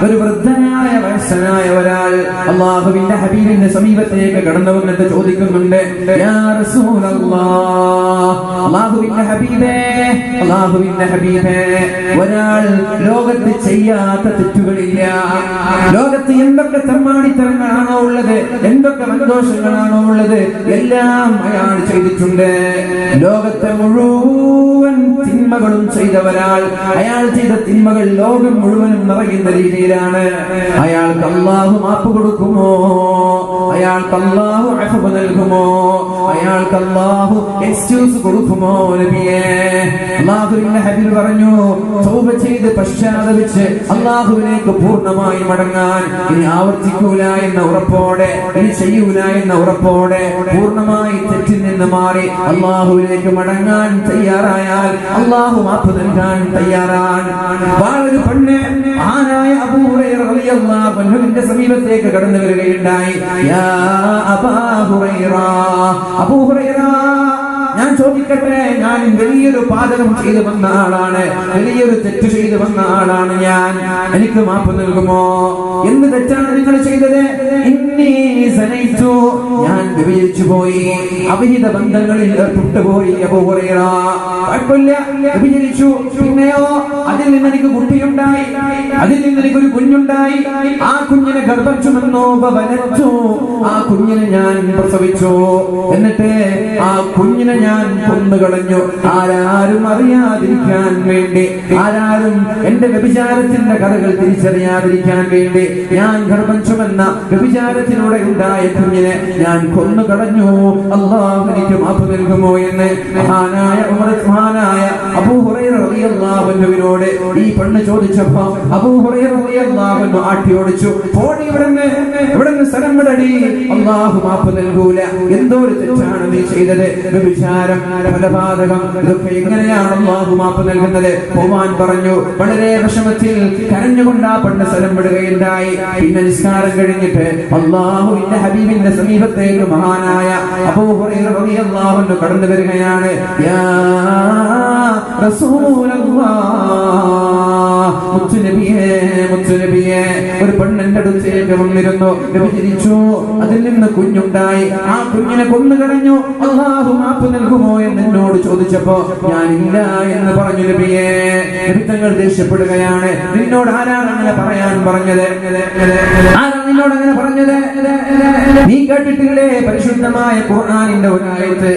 ഒരു വൃദ്ധനായ വയസ്സനായ ഒരാൾ അല്ലാഹുവിന്റെ ഹബീബിന്റെ സമീപത്തേക്ക് കടന്നു വന്നിട്ട് ചോദിക്കുന്നുണ്ട്, യാ റസൂലല്ലാഹ്, അല്ലാഹുവിന്റെ ഹബീബേ, ഒരാൾ ലോകത്ത് ചെയ്യാത്ത തെറ്റുകളില്ല. ലോകത്ത് എന്തൊക്കെ തമ്മാടിത്തരങ്ങളാണോ ഉള്ളത്, എന്തൊക്കെ സന്തോഷങ്ങളാണോ ഉള്ളത്, എല്ലാം അയാൾ ചെയ്തിട്ടുണ്ട്. ലോകത്തെ മുഴുവൻ തിന്മകളും ചെയ്ത ഒരാൾ, അയാൾ ചെയ്ത തിന്മകൾ ലോകം മുഴുവനും നിറയുന്ന രീതിയിലാണ്. അയാൾക്ക് അല്ലാഹു മാപ്പ് കൊടുക്കുമോ? അയാൾക്ക് അല്ലാഹു അഫ്വ് നൽകുമോ? അയാൾക്ക് അല്ലാഹു എക്സ്ക്യൂസ് കൊടുക്കുമോ? നബിയേ, അല്ലാഹുവിന്റെ ഹബീബ് പറഞ്ഞു, തൗബ ചെയ്ത് പശ്ചാത്തപിച്ച് അല്ലാഹുവിലേക്ക് പൂർണ്ണമായി മടങ്ങാൻ, ഇനി ആവർത്തിക്കൂല എന്ന ഉറപ്പോടെ, ഇനി ചെയ്യൂല എന്ന ഉറപ്പോടെ, പൂർണ്ണമായി തെറ്റിൽ നിന്ന് മാറി അല്ലാഹുവിലേക്ക് മടങ്ങാൻ തയ്യാറായാൽ അല്ലാഹു മാപ്പ് നൽകാൻ തയ്യാറാണ്. ഒരു പെണ്ണ് മഹാനായ അബൂ ഹുറൈറ റളിയല്ലാഹു അൻഹുവിന്റെ സമീപത്തേക്ക് കടന്നു വരികയുണ്ടായി. യാ അബൂ ഹുറൈറ, അബൂ ഹുറൈറ, ഞാൻ ചോദിക്കട്ടെ, ഞാൻ വലിയൊരു പാതകം ചെയ്തു വന്ന ആളാണ്, വലിയൊരു തെറ്റ് ചെയ്തു വന്ന ആളാണ് ഞാൻ, എനിക്ക് മാപ്പ് നൽകുമോ? എന്ത് തെറ്റാണ് നിങ്ങൾ ചെയ്തത്? ഇന്നി സനൈതു, ഞാൻ വ്യഭിചരിച്ചു പോയി, അവിഹിത ബന്ധങ്ങളിൽ ഏർപ്പെട്ടുപോയി. അബൂ ഹുറൈറ, കുഴപ്പമില്ല, വ്യഭിചരിച്ചു, പിന്നെയോ അതിൽ നിന്ന് എനിക്ക് കുട്ടിയുണ്ടായി, അതിൽ നിന്ന് എനിക്കൊരു കുഞ്ഞുണ്ടായി, ആ കുഞ്ഞിനെ ഗർഭം ചുമന്നു, ആ കുഞ്ഞിനെ ഞാൻ പ്രസവിച്ചു, എന്നിട്ട് ആ കുഞ്ഞിനെ ഞാൻ കൊന്നുകളഞ്ഞു. ആരാരും അറിയാതിരിക്കാൻ വേണ്ടി, ആരാരും എന്റെ വ്യഭിചാരത്തിന്റെ കഥകൾ തിരിച്ചറിയാതിരിക്കാൻ വേണ്ടി ഞാൻ ഗർഭം ചുമന്ന വ്യഭിചാരത്തിലൂടെ ഉണ്ടായ കുഞ്ഞിനെ ഞാൻ കൊന്നുകളഞ്ഞു. അല്ലാഹു എനിക്ക് മാപ്പ് നൽകുമോ എന്ന് മഹാനായ അബൂ ഹുറൈറ റളിയല്ലാഹു അൻഹുവിനോട് ഈ പെണ്ണ് ചോദിച്ചപ്പോ അബൂ ഹുറൈറ റളിയല്ലാഹു അൻഹു ആട്ടി ഓടിച്ചു, പോടി ഇവിടുന്ന് സ്ഥലം വിടടി, അല്ലാഹു മാപ്പ് നൽകൂല. എന്തോ ഒരു തെറ്റാണ് നീ ചെയ്തത്, വ്യഭിചാരം, കൊലപാതകം, ഇതൊക്കെ എങ്ങനെയാണ് അല്ലാഹു മാപ്പ് നൽകുന്നത്? പോവാൻ പറഞ്ഞു. വളരെ വിഷമത്തിൽ കരഞ്ഞുകൊണ്ട് ആ പെണ്ണ് സ്ഥലം വിടുകയുണ്ടായി. പിന്നെ നിസ്കാരം കഴിഞ്ഞിട്ട് അല്ലാഹുവിന്റെ ഹബീബിന്റെ സമീപത്തേക്ക് മഹാനായ അബൂ ഹുറൈറ റളിയല്ലാഹു അൻഹു കടന്നു വരികയാണ്. യാ റസൂലല്ലാഹ്, മുത്തുനബിയേ, ഒരു പെണ്ണിന്റെ അടുത്തേക്ക് വന്നിരുന്നു, വ്യഭിചരിച്ചു, അതിൽ നിന്ന് കുഞ്ഞുണ്ടായി, ആ കുഞ്ഞിനെ കൊന്നുകളഞ്ഞു, അല്ലാഹു മാപ്പ് നൽകുമോ എന്ന് എന്നോട് ചോദിച്ചപ്പോ ഞാൻ ഇല്ല എന്ന് പറഞ്ഞു. നബിയേ, നബി തങ്ങൾ ദേഷ്യപ്പെടുകയാണ്. നിന്നോട് ആരാണ് അങ്ങനെ പറയാൻ പറഞ്ഞത്? ആരാണ് നിന്നോട് അങ്ങനെ പറഞ്ഞത്? നീ കേട്ടിട്ടില്ലേ പരിശുദ്ധമായ ഖുർആനിന്റെ ഒരു ആയത്ത്,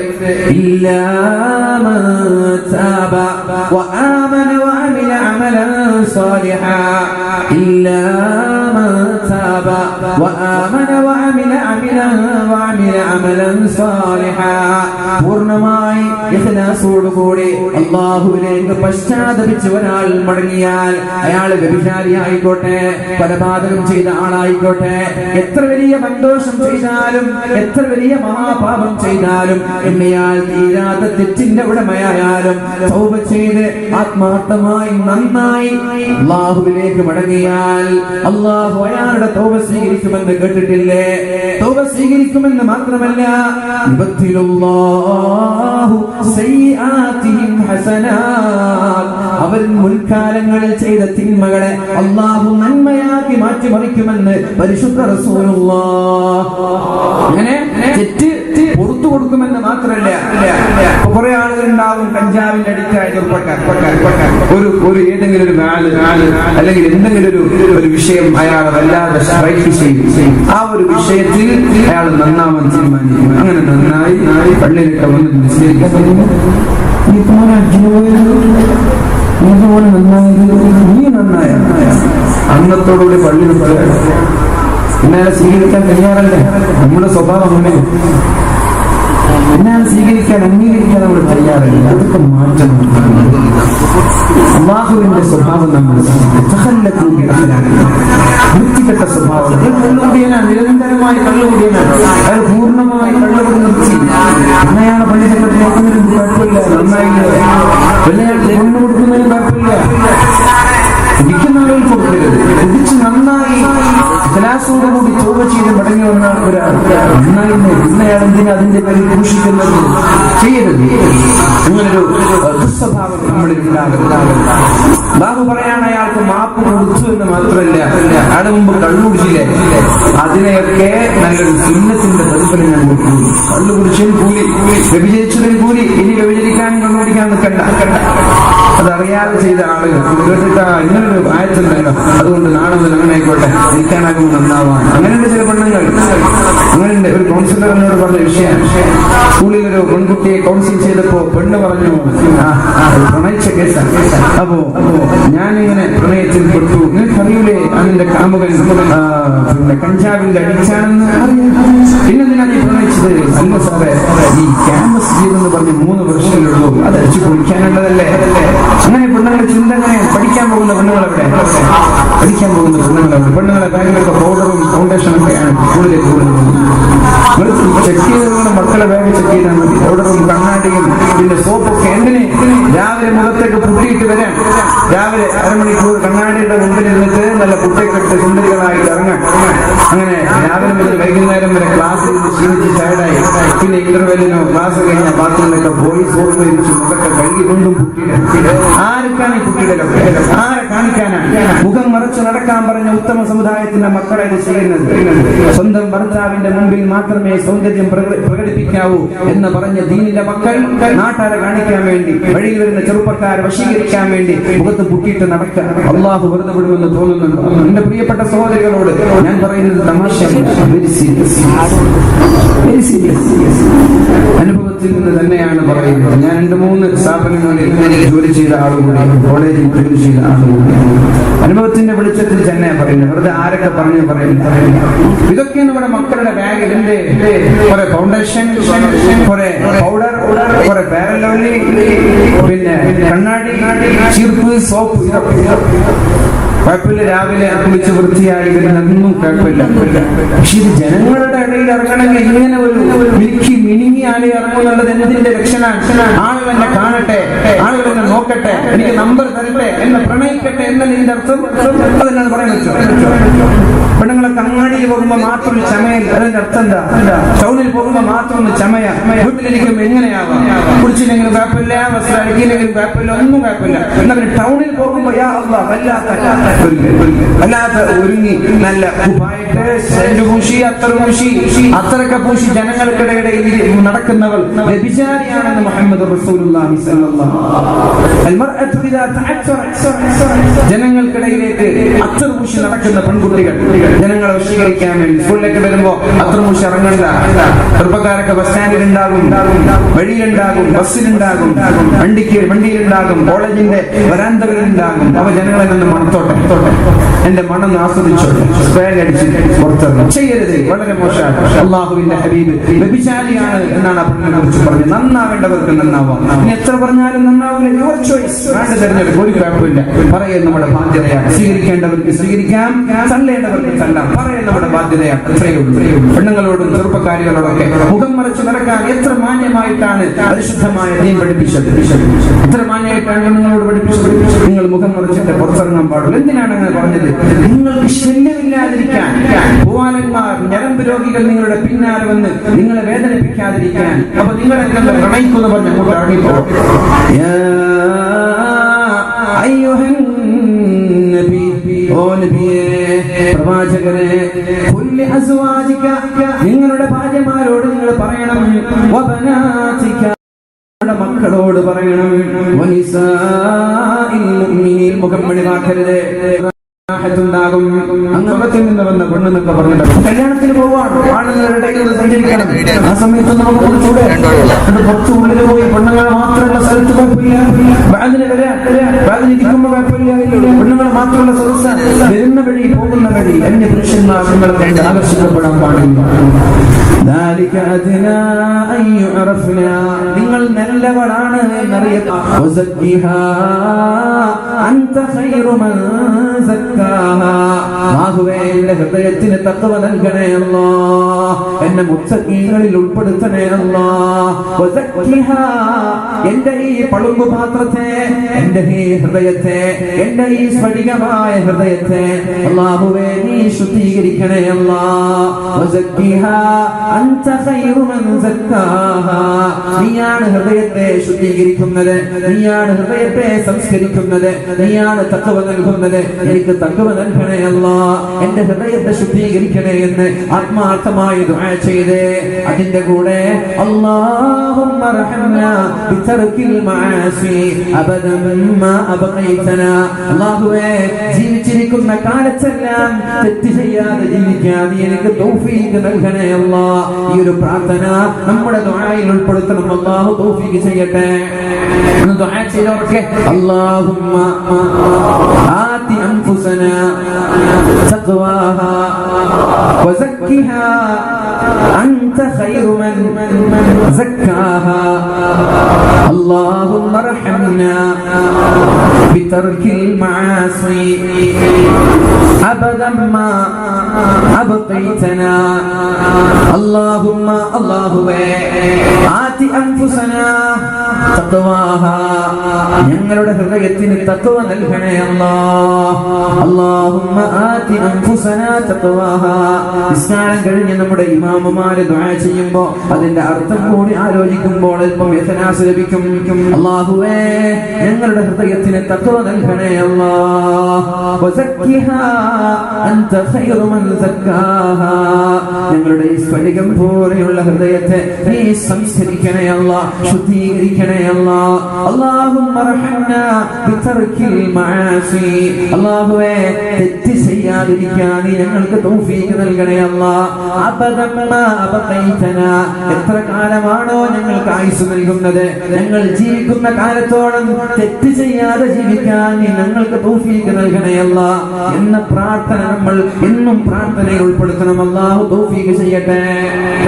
ഇല്ലാ മൻ താബ വആമന വഅമില അമലൻ സാലിഹാ, ഇല്ലാ മൻ താബ വആമന വഅമില അമലൻ സാലിഹാ, പൂർണ്ണമായി ഇഖ്ലാസോടുകൂടി അല്ലാഹുവിലേക്ക് പശ്ചാത്തപിച്ച് ഒരാൾ മടങ്ങിയാൽ, അയാൾ വ്യഭിചാരിയായിക്കോട്ടെ, കൊലപാതകം ചെയ്ത ആളായിക്കോട്ടെ, എത്ര വലിയ സന്തോഷം ചെയ്താലും, എത്ര വലിയ മഹാപാപം ചെയ്താലും, എന്നയാൾ തീരാത്ത തെറ്റിന്റെ ഉടമയായാലും തൗബ ചെയ്ത് ആത്മാർത്ഥമായി നന്നായി അല്ലാഹുവിലേക്ക് മടങ്ങിയാൽ അല്ലാഹു അയാളുടെ തൗബ സ്വീകരിക്കുമെന്ന് കേട്ടിട്ടില്ലേ? തൗബ സ്വീകരിക്കുമെന്ന് മാത്രമല്ല, യുബദ്ദിലുല്ലാഹു സയ്യിആതിഹിം ഹസനാത്ത്, അവർ മുൻകാലങ്ങളിൽ ചെയ്ത തിന്മകളെ അല്ലാഹു നന്മയാക്കി മാറ്റിമറിക്കുമെന്ന് പരിശുദ്ധ റസൂലുള്ളാഹ്. അങ്ങനെ തെറ്റ് പുറത്തു കൊടുക്കുമെന്ന് മാത്രമല്ല, കുറെ ആളുകൾ ഉണ്ടാവും കഞ്ചാവിന്റെ അടിക്കായി ഒരു ഏതെങ്കിലും ഒരു അല്ലെങ്കിൽ എന്തെങ്കിലും ഒരു വിഷയം അയാളെ വല്ലാതെ സ്ട്രൈക്ക് ചെയ്യും. ആ ഒരു വിഷയത്തിൽ അയാൾ നന്നാവാൻ തീരുമാനിക്കും. അങ്ങനെ നന്നായി പള്ളിയിലൊക്കെ വന്ന് നിശ്ചയിക്കാൻ നീ നന്നായ അന്നത്തോടുകൂടി പള്ളിയിൽ പിന്നാലെ സ്വീകരിക്കാൻ തയ്യാറല്ലേ? നമ്മുടെ സ്വഭാവം അങ്ങനെ, പിന്നാലെ സ്വീകരിക്കാൻ അംഗീകരിക്കാൻ നമ്മൾ തയ്യാറല്ല. അതൊക്കെ മാറ്റം. അല്ലാഹുവിന്റെ സ്വഭാവം നമ്മൾ വൃത്തികെട്ട സ്വഭാവം. കള്ളുകൂടിയനാണ്, നിരന്തരമായി കള്ളുകൂടിയനാണ്, അയാൾ പൂർണ്ണമായി കള്ളുകൂടി നിർത്തി. അന്നയാളെ പള്ളി സെക്രട്ടറിയാക്കുന്നതിന് കുഴപ്പമില്ല, നന്നായില്ല. വെള്ളയാൾക്ക് കൊണ്ടു കൊടുക്കുന്നതിന് കുഴപ്പമില്ല. കുടിക്കുന്ന ആളുകൾ കൊടുക്കരുത്. കുടിച്ച് നന്നായി ഇഖ്ലാസോടുകൂടി തൗബ ചെയ്ത് മടങ്ങി വന്ന ഒരാൾ ഇന്നയാൾ എന്തിനാ അതിന്റെ പേരിൽ ദൂഷിക്കുന്നത്? ചെയ്യരുത്. അങ്ങനൊരു ദുസ്വഭാവം നമ്മളിൽ ഉണ്ടാകരുത്. ബാബു പറയാണ് അയാൾക്ക് മാപ്പ് കൊടുത്തു എന്ന് മാത്രമല്ല, അയാളുടെ മുമ്പ് കള്ളു കുടിച്ചില്ലേ, അതിനെയൊക്കെ നല്ലൊരു സുന്നത്തിന്റെ പ്രതിഫലം ഞാൻ കൊടുക്കും. കള്ളു കുടിച്ചതിന് കൂലി, വ്യഭിചരിച്ചതിന് കൂലി, ഇനി വ്യഭിചരിക്കാനും കണ്ണുപിടിക്കാൻ നിൽക്കണ്ട. അതറിയാതെ ചെയ്ത ആളുകൾ കേട്ടിട്ട് ഇങ്ങനൊരു ആയത്തുണ്ടല്ലോ, അതുകൊണ്ട് നാളെ മുതൽ അങ്ങനെ ആയിക്കോട്ടെ, നിൽക്കാനാകുമ്പോൾ നന്നാവാൻ. അങ്ങനെയുണ്ട് ചില പെണ്ണുങ്ങൾ. അങ്ങനെയുണ്ട്. ഒരു കൗൺസിലർ എന്നോട് പറഞ്ഞ വിഷയം, സ്കൂളിൽ ഒരു പെൺകുട്ടിയെ കൗൺസിൽ ചെയ്തപ്പോ പെണ്ണ് പറഞ്ഞു പ്രണയിച്ച കേസാണ്. അപ്പോ ഞാനിങ്ങനെ പ്രണയത്തിൽ പെട്ടു, നിനക്കറിയൂലേ അതിന്റെ കാമുകൻ പിന്നെ കഞ്ചാവിന്റെ അടിച്ചാണെന്ന് അറിയാം, പിന്നെന്തിനാ നീ പ്രണയിച്ചത്? അല്ല സാറേ, ഈ ക്യാമ്പസ് ചെയ്തെന്ന് പറഞ്ഞ് 3 വർഷങ്ങളുള്ളൂ, അത് അടിച്ചു പൊളിക്കാനുള്ളതല്ലേ. അങ്ങനെ പെണ്ണുങ്ങളുടെ ചിന്ത അങ്ങനെ. പഠിക്കാൻ പോകുന്ന പെണ്ണുങ്ങളെവിടെ? പഠിക്കാൻ പോകുന്ന പെണ്ണുങ്ങളെവിടെ? പെണ്ണുങ്ങളെ ബാഗിലൊക്കെ പൗഡറും ഫൗണ്ടേഷനൊക്കെയാണ് സ്കൂളിലേക്ക് പോകുന്നത്. ചെക്ക് ചെയ്ത് മക്കളെ ബാഗ് ചെക്ക് ചെയ്താൽ മതി. പൗഡറും കണ്ണാടിയും പിന്നെ സോപ്പൊക്കെ എന്തിന്? രാവിലെ മുഖത്തേക്ക് പുട്ടിയിട്ട് വരാൻ. രാവിലെ അരമണിക്കൂർ കണ്ണാടിയുടെ മുമ്പിൽ ഇരുന്നിട്ട് നല്ല പുട്ടൊക്കെ ഇട്ട് സുന്ദരികളായിട്ട് ഇറങ്ങാൻ. അങ്ങനെ രാവിലെ മുതൽ വൈകുന്നേരം വരെ ക്ലാസ്സിൽ ക്ഷീണിച്ച് ടയർഡായി. പിന്നെ ഇന്റർവെല്ലിനോ ക്ലാസ് കഴിഞ്ഞ ബാത്റൂമിലൊക്കെ പോയി സോപ്പ് വെച്ച് മുഖത്തെ കഴുകി കൊണ്ടും പുട്ടിയിട. ആർക്കാണ് ഈ പുട്ടിയിടലൊക്കെ? ആരെ കാണിക്കാനാണ്? മുഖം മറച്ചു നടക്കാൻ പറഞ്ഞ ഉത്തമ സമുദായത്തിന്റെ മക്കളെ ചെയ്യുന്നത്. സ്വന്തം ഭർത്താവിന്റെ മുമ്പിൽ മാത്രമേ സൗന്ദര്യം പ്രകടിപ്പിക്കാവൂ എന്ന് പറഞ്ഞ ദീനിന്റെ മക്കൾ നാട്ടാരെ കാണിക്കാൻ വേണ്ടി, വഴിയിൽ വരുന്ന ചെറുപ്പക്കാരെ വശീകരിക്കാൻ വേണ്ടി മുഖത്ത് പുട്ടിയിട്ട് നടക്കാൻ അള്ളാഹു വെറുതെ വിടുമെന്ന് തോന്നുന്നുണ്ട്. എന്റെ പ്രിയപ്പെട്ട സഹോദരികളോട് ഞാൻ പറയുന്നത് തമാശയല്ല, വെരി സീരിയസ്. അനുഭവത്തിൽ നിന്ന് തന്നെയാണ് പറയുന്നത്. ഞാൻ 2-3 സ്ഥാപനങ്ങളിൽ ജോലി ചെയ്ത ആളുകൂടി, കോളേജിൽ ജോലി ചെയ്ത ആളുകൂടി. അനുഭവത്തിന്റെ വെളിച്ചത്തിൽ തന്നെ പറയുന്നത്. വെറുതെ ആരൊക്കെ പറയുന്നു. ഇതൊക്കെ നമ്മുടെ മക്കളുടെ ബാഗിൽ കുറെ ഫൗണ്ടേഷൻ, കുറെ പൗഡർ, കുറെ പാരലോലി, പിന്നെ കണ്ണാടി, ചീർപ്പ്, സോപ്പ്. കുഴപ്പമില്ല, രാവിലെ കുളിച്ച് വൃത്തിയായി വരുന്നതൊന്നും കുഴപ്പമില്ല. പക്ഷെ ഇത് ജനങ്ങളുടെ ഇടയിൽ ഇറങ്ങണമെങ്കിൽ ഇങ്ങനെ ഒരു മിനുങ്ങി ആളെ ഇറങ്ങുന്നുള്ളത് എന്തിന്റെ ലക്ഷണമാണ്? ആളുകൾ എന്നെ കാണട്ടെ, ആളുകൾ എന്നെ നോക്കട്ടെ, എനിക്ക് നമ്പർ തരട്ടെ, എന്നെ പ്രണയിക്കട്ടെ എന്നതിന്റെ അർത്ഥം. അതെന്നാണ് പറയാൻ പറ്റുമോ? പെണ്ണുങ്ങളെ കണ്ണാടിയിൽ പോകുമ്പോ മാത്രം ചമയൽ, അതിന്റെ അർത്ഥം എന്താ? ടൗണിൽ പോകുമ്പോ മാത്രം ചമയ. വീട്ടിലിരിക്കുമ്പോ എങ്ങനെയാവാം? കുടിച്ചില്ലെങ്കിലും കുഴപ്പമില്ല, വസ്ത്രം അടിക്കില്ലെങ്കിലും കുഴപ്പമില്ല, ഒന്നും കുഴപ്പമില്ല. എന്നാൽ ടൗണിൽ പോകുമ്പോ അല്ലാത്ത ഒരുങ്ങി നല്ല പൂശി അത്രയൊക്കെ പൂശി ജനങ്ങൾക്കിടയിൽ നടക്കുന്നവൾ വ്യഭിചാരിയാണെന്ന് മുഹമ്മദ് റസൂലുള്ളാഹി സ്വല്ലല്ലാഹു അലൈഹി വസല്ലം. ജനങ്ങൾക്കിടയിലേക്ക് അത്തർ പൂശി നടക്കുന്ന പെൺകുട്ടികൾ ജനങ്ങളെ വശീകരിക്കാൻ വേണ്ടി സ്കൂളിലേക്ക് വരുമ്പോ അത്ര പൂശി ഇറങ്ങണ്ട. ചെറുപ്പക്കാരൊക്കെ ബസ് സ്റ്റാൻഡിലുണ്ടാകും, വഴിയിലുണ്ടാകും, ബസ്സിലുണ്ടാകും, വണ്ടിയിലുണ്ടാകും, കോളേജിന്റെ വരാന്തകളിലുണ്ടാകും. അവ ജനങ്ങളെ നിന്ന് മണത്തോട്ടെ, എന്റെ മണം ആസ്വദിച്ചോട്ടെ, സ്പ്രേ അടിച്ച് പുറത്തിറങ്ങും. ചെയ്യരുത്, വളരെ മോശമാണ്. അള്ളാഹുവിന്റെ ഹബീബ് വ്യഭിചാരിയാണ് എന്നാണ് പെണ്ണിനെ കുറിച്ച് പറഞ്ഞത്. നന്നാവേണ്ടവർക്ക് നന്നാവാം. ഇനി എത്ര പറഞ്ഞാലും നന്നാവില്ല. Your choice. വേണ്ട തെരഞ്ഞെടുപ്പ്, ഒരു കുഴപ്പമില്ല. പറയുന്നത് നമ്മുടെ ബാധ്യതയാണ്. സ്വീകരിക്കേണ്ടവർക്ക് സ്വീകരിക്കാം, തള്ളേണ്ടവർക്ക് തള്ളാം. പറയുന്നത് നമ്മുടെ ബാധ്യതയാണ്. അത്രയേ ഉള്ളൂ. പെണ്ണുങ്ങളോടും ചെറുപ്പക്കാരികളോടൊക്കെ മുഖം മറച്ചു നടക്കാൻ എത്ര മാന്യമായിട്ടാണ് പരിശുദ്ധമായ ദീൻ പഠിപ്പിച്ചത്. എത്ര മാന്യമായിട്ടാണ് പെണ്ണുങ്ങളോട് പഠിപ്പിച്ചത്. നിങ്ങൾ മുഖം മറച്ചിട്ട് പുറത്തിറങ്ങാൻ പാടുള്ളൂ. എന്തിനാണ് അങ്ങനെ പറഞ്ഞത്? നിങ്ങൾക്ക് ശല്യമില്ലാതിരിക്കാൻ, പൂവാലന്മാർ, ഞരമ്പ് രോഗികൾ നിങ്ങളുടെ പിന്നാലെ വന്ന് നിങ്ങളെ വേദനിപ്പിക്കാതിരിക്കാൻ. അപ്പൊ നിങ്ങളെ പ്രണയിക്കുന്നു പറഞ്ഞ് അങ്ങോട്ട് ഇറങ്ങിപ്പോ. പ്രവാചകരെ, നിങ്ങളുടെ ഭാര്യമാരോട് നിങ്ങൾ പറയണം, മക്കളോട് പറയണം, മുഖം വെളിവാക്കരുത്. ണ്ടാകും. അങ്ങത്തിൽ നിന്ന് വന്ന പെണ്ണെന്നൊക്കെ പറഞ്ഞിട്ട് കല്യാണത്തിന് പോവാണ്, ആണുങ്ങളുടെ സഞ്ചരിക്കണം. ആ സമയത്ത് നമുക്ക് കുറച്ചുകൂടെ കുറച്ച് ഉള്ളിൽ പോയി പെണ്ണുങ്ങളെ മാത്രമുള്ള സ്ഥലത്ത് കുഴപ്പമില്ല, ഇരിക്കുമ്പോ കുഴപ്പമില്ല. പെണ്ണുങ്ങളെ മാത്രമുള്ള സദസ്സ് വരുന്ന വഴി പോകുന്ന വഴി അന്യ പുരുഷന്മാർ നിങ്ങളെ കണ്ട് ആകർഷിക്കപ്പെടാൻ പാടില്ല. ذلك أدنى أن يعرفنا നിങ്ങൾ നല്ലവളാണ് എന്നറിയപ്പെടാൻ വസക്കിഹാ അൻത ഖൈറു മൻ സക്കാഹാ അല്ലാഹുവേ എന്റെ ഹൃദയത്തിന് തഖ്വ നൽകണേ അല്ലാഹ് എന്നെ മുത്തഖീങ്ങളിൽ ഉൾപ്പെടുത്തണേ അല്ലാഹ് വസക്കിഹാ എന്റെ ഈ പളുങ്കു പാത്രത്തെ എന്റെ ഈ ഹൃദയത്തെ എന്റെ ഈ സ്ഫടികമായ ഹൃദയത്തെ അല്ലാഹുവേ നീ ശുദ്ധീകരിക്കണേ അല്ലാഹ് വസക്കിഹാ അൻത ഖൈറു മൻ സക്കാഹാ നീയാണ് ഹൃദയത്തെ ശുദ്ധീകരിക്കുന്നത് നീയാണ് ഹൃദയത്തെ സംസ്കരിക്കുന്നത് നീയാണ് തഖ്വ നൽകുന്നത് എനിക്ക് തഖ്വ നൽകണേ അല്ലാഹ് എന്റെ ഹൃദയത്തെ ശുദ്ധീകരിക്കണേ എന്ന് ആത്മാർത്ഥമായി ദുആ ചെയ്തേ അതിന്റെ കൂടെ അല്ലാഹുമ്മ റഹ്മനാ ബിതർക്കിൽ മആസി അബദൻ മാ അബ്ഖൈതനാ അല്ലാഹുവേ ജീവിച്ചിരിക്കുന്ന കാലത്തെല്ലാം തെറ്റ് ചെയ്യാതെ ജീവിക്കാൻ നീ എനിക്ക് തൗഫീഖ് നൽകണേ അല്ലാഹ് ഈ ഒരു പ്രാർത്ഥന നമ്മുടെ ദുആയിൽ ഉൾപ്പെടുത്തണം അല്ലാഹു തൗഫീഖ് ചെയ്യട്ടെ എന്ന് ദുആ ചെയ്തവർക്ക് അല്ലാഹുമ്മ ആതി അൻഫുസനാ തഖ്വാഹാ വസക്കിഹാ അൻത ഖൈറു മൻ സക്കാഹാ اللهم ارحمنا بترك المعاصي أبدا ما أبقيتنا اللهم آت أنفسنا تقواها ഞങ്ങളുടെ ഹൃദയത്തിന് തഖ്വ നൽകണേ അല്ലാഹുമ്മ ആതി അൻഫുസനാ തഖ്വാഹാ നിസ്കാരം കഴിഞ്ഞ് നമ്മുടെ ഇമാമുമാര് ദുആ ചെയ്യുമ്പോൾ അതിന്റെ അർത്ഥം കൂടി ആലോചിക്കുമ്പോൾ അല്പം യഥനാസ് ലഭിക്കും അല്ലാഹുവേ ഞങ്ങളുടെ ഹൃദയത്തിന് തഖ്വ നൽകണേ അല്ലാഹ് വസക്കിഹാ അൻത ഖൈറു മൻ സക്കാഹാ ഞങ്ങളുടെ ഈ സ്ഫടികം പോലെയുള്ള ഹൃദയത്തെ നീ സംസ്കരിക്കണേ അല്ലാഹ് ശുദ്ധീകരിക്കണേ അല്ലാഹ് اللهم ارحمنا بترك المعاصي അല്ലാഹുവേ തെറ്റ് ചെയ്യാതിരിക്കാൻ ഞങ്ങൾക്ക് തൗഫീഖ് നൽകണേ അല്ലാഹ് അബദൻ മാ അബ്ഖൈതനാ എത്ര കാലമാണോ ഞങ്ങൾക്ക് ആയുസ് നൽകുന്നത് ഞങ്ങൾ ജീവിക്കുന്ന കാലത്തോളം തെറ്റ് ചെയ്യാതെ ജീവിക്കാൻ ഞങ്ങൾക്ക് തൗഫീഖ് നൽകണേ അല്ലാഹ് എന്ന പ്രാർത്ഥന നമ്മൾ എന്നും പ്രാർത്ഥനയിൽ ഉൾപ്പെടുത്തണം അല്ലാഹു തൗഫീഖ് ചെയ്യട്ടെ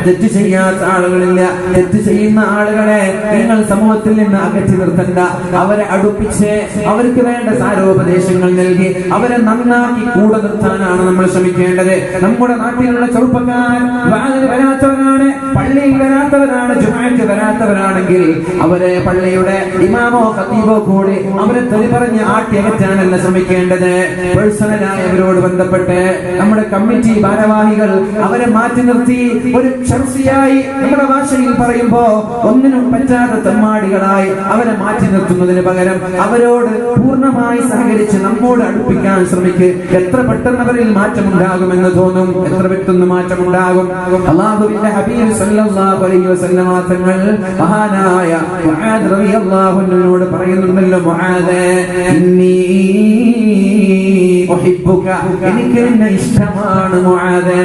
തെറ്റ് ചെയ്യാത്ത ആളുകളില്ല തെറ്റ് ചെയ്യുന്ന ആളുകളെ നിങ്ങൾ സമൂഹത്തിൽ നിന്ന് അകറ്റി നിർത്തണ്ട അവരെ അടുപ്പിച്ച് അവർക്ക് വേണ്ട സാരോപദേശങ്ങൾ നൽകി അവരെ നന്നാക്കി കൂടെ നിർത്താനാണ് നമ്മൾ ശ്രമിക്കേണ്ടത് നമ്മുടെ നാട്ടിലുള്ള ചെറുപ്പക്കാർ വാതിൽ വരാത്തവരാണ് പള്ളിയിൽ വരാത്തവരാണ് ജുമുഅക്ക് വരാത്തവരാണെങ്കിൽ അവരെ പള്ളിയുടെ ഇമാമോ ഖതീബോ കൂടി അവരെ തെറി പറഞ്ഞ് ആട്ടി അകറ്റാനല്ല ശ്രമിക്കേണ്ടത് പേഴ്സണലായി അവരോട് ബന്ധപ്പെട്ട് നമ്മുടെ കമ്മിറ്റി ഭാരവാഹികൾ അവരെ മാറ്റി നിർത്തി ഒരു ഷർസിയായി നമ്മുടെ ഭാഷയിൽ പറയുമ്പോ ഒന്നിനും പറ്റാത്ത തെമ്മാടികളായി അവരെ മാറ്റി നിർത്തുന്നതിന് പകരം അവരോട് പൂർണ്ണമായി സഹകരിച്ച് നമ്മോട് അടുപ്പിക്കാൻ ശ്രമിക്ക് എത്ര പെട്ടെന്ന് അവരിൽ മാറ്റമുണ്ടാകുമെന്ന് തോന്നും എത്ര പെട്ടെന്ന് മാറ്റമുണ്ടാകും അല്ലാഹുവിന്റെ ഹബീബ് സല്ലല്ലാഹു അലൈഹി വസല്ലം തങ്ങൾ മഹാനായ മുആദ് റളിയല്ലാഹു അൻഹുവിനോട് പറയുന്നുണ്ടല്ലോ മുആദേ ഇന്നി ഉഹിബ്ബുക എനിക്ക് നിന്നെ ഇഷ്ടമാണ് മുആദേ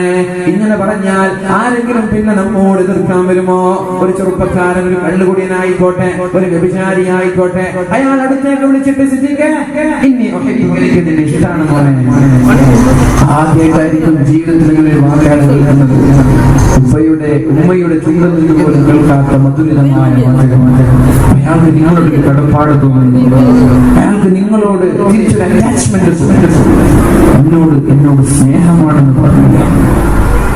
ഇങ്ങനെ പറഞ്ഞാൽ ആരെങ്കിലും പിന്നെ നമ്മോട് എതിർക്കാൻ വരുമോ ഒരു ചെറുപ്പക്കാരൻ ഒരു കള്ളുകുടിയനായിക്കോട്ടെ ഒരു വ്യഭിചാരിയായിക്കോട്ടെ അയാൾ അടുത്തേക്ക് വിളിച്ചിട്ട് സിദ്ദീഖേ ഇന്നി ഉഹിബ്ബുക എനിക്ക് നിന്നെ ഇഷ്ടമാണ് മോനെ ആദ്യമായിട്ടായിരിക്കും ജീവിതത്തിൽ ഇങ്ങനെ വാക്കാണ് കേൾക്കുന്നത് ഉമ്മയുടെ ചുണ്ടിൽ നിന്ന് പോലും കേൾക്കാത്ത മധുരമായ അയാൾക്ക് നിങ്ങളോട് കടപ്പാട് തോന്നുന്നു അയാൾക്ക് നിങ്ങളോട് തിരിച്ചൊരു അറ്റാച്ച്മെന്റ് എന്നോട് സ്നേഹമാണെന്ന് പറഞ്ഞില്ല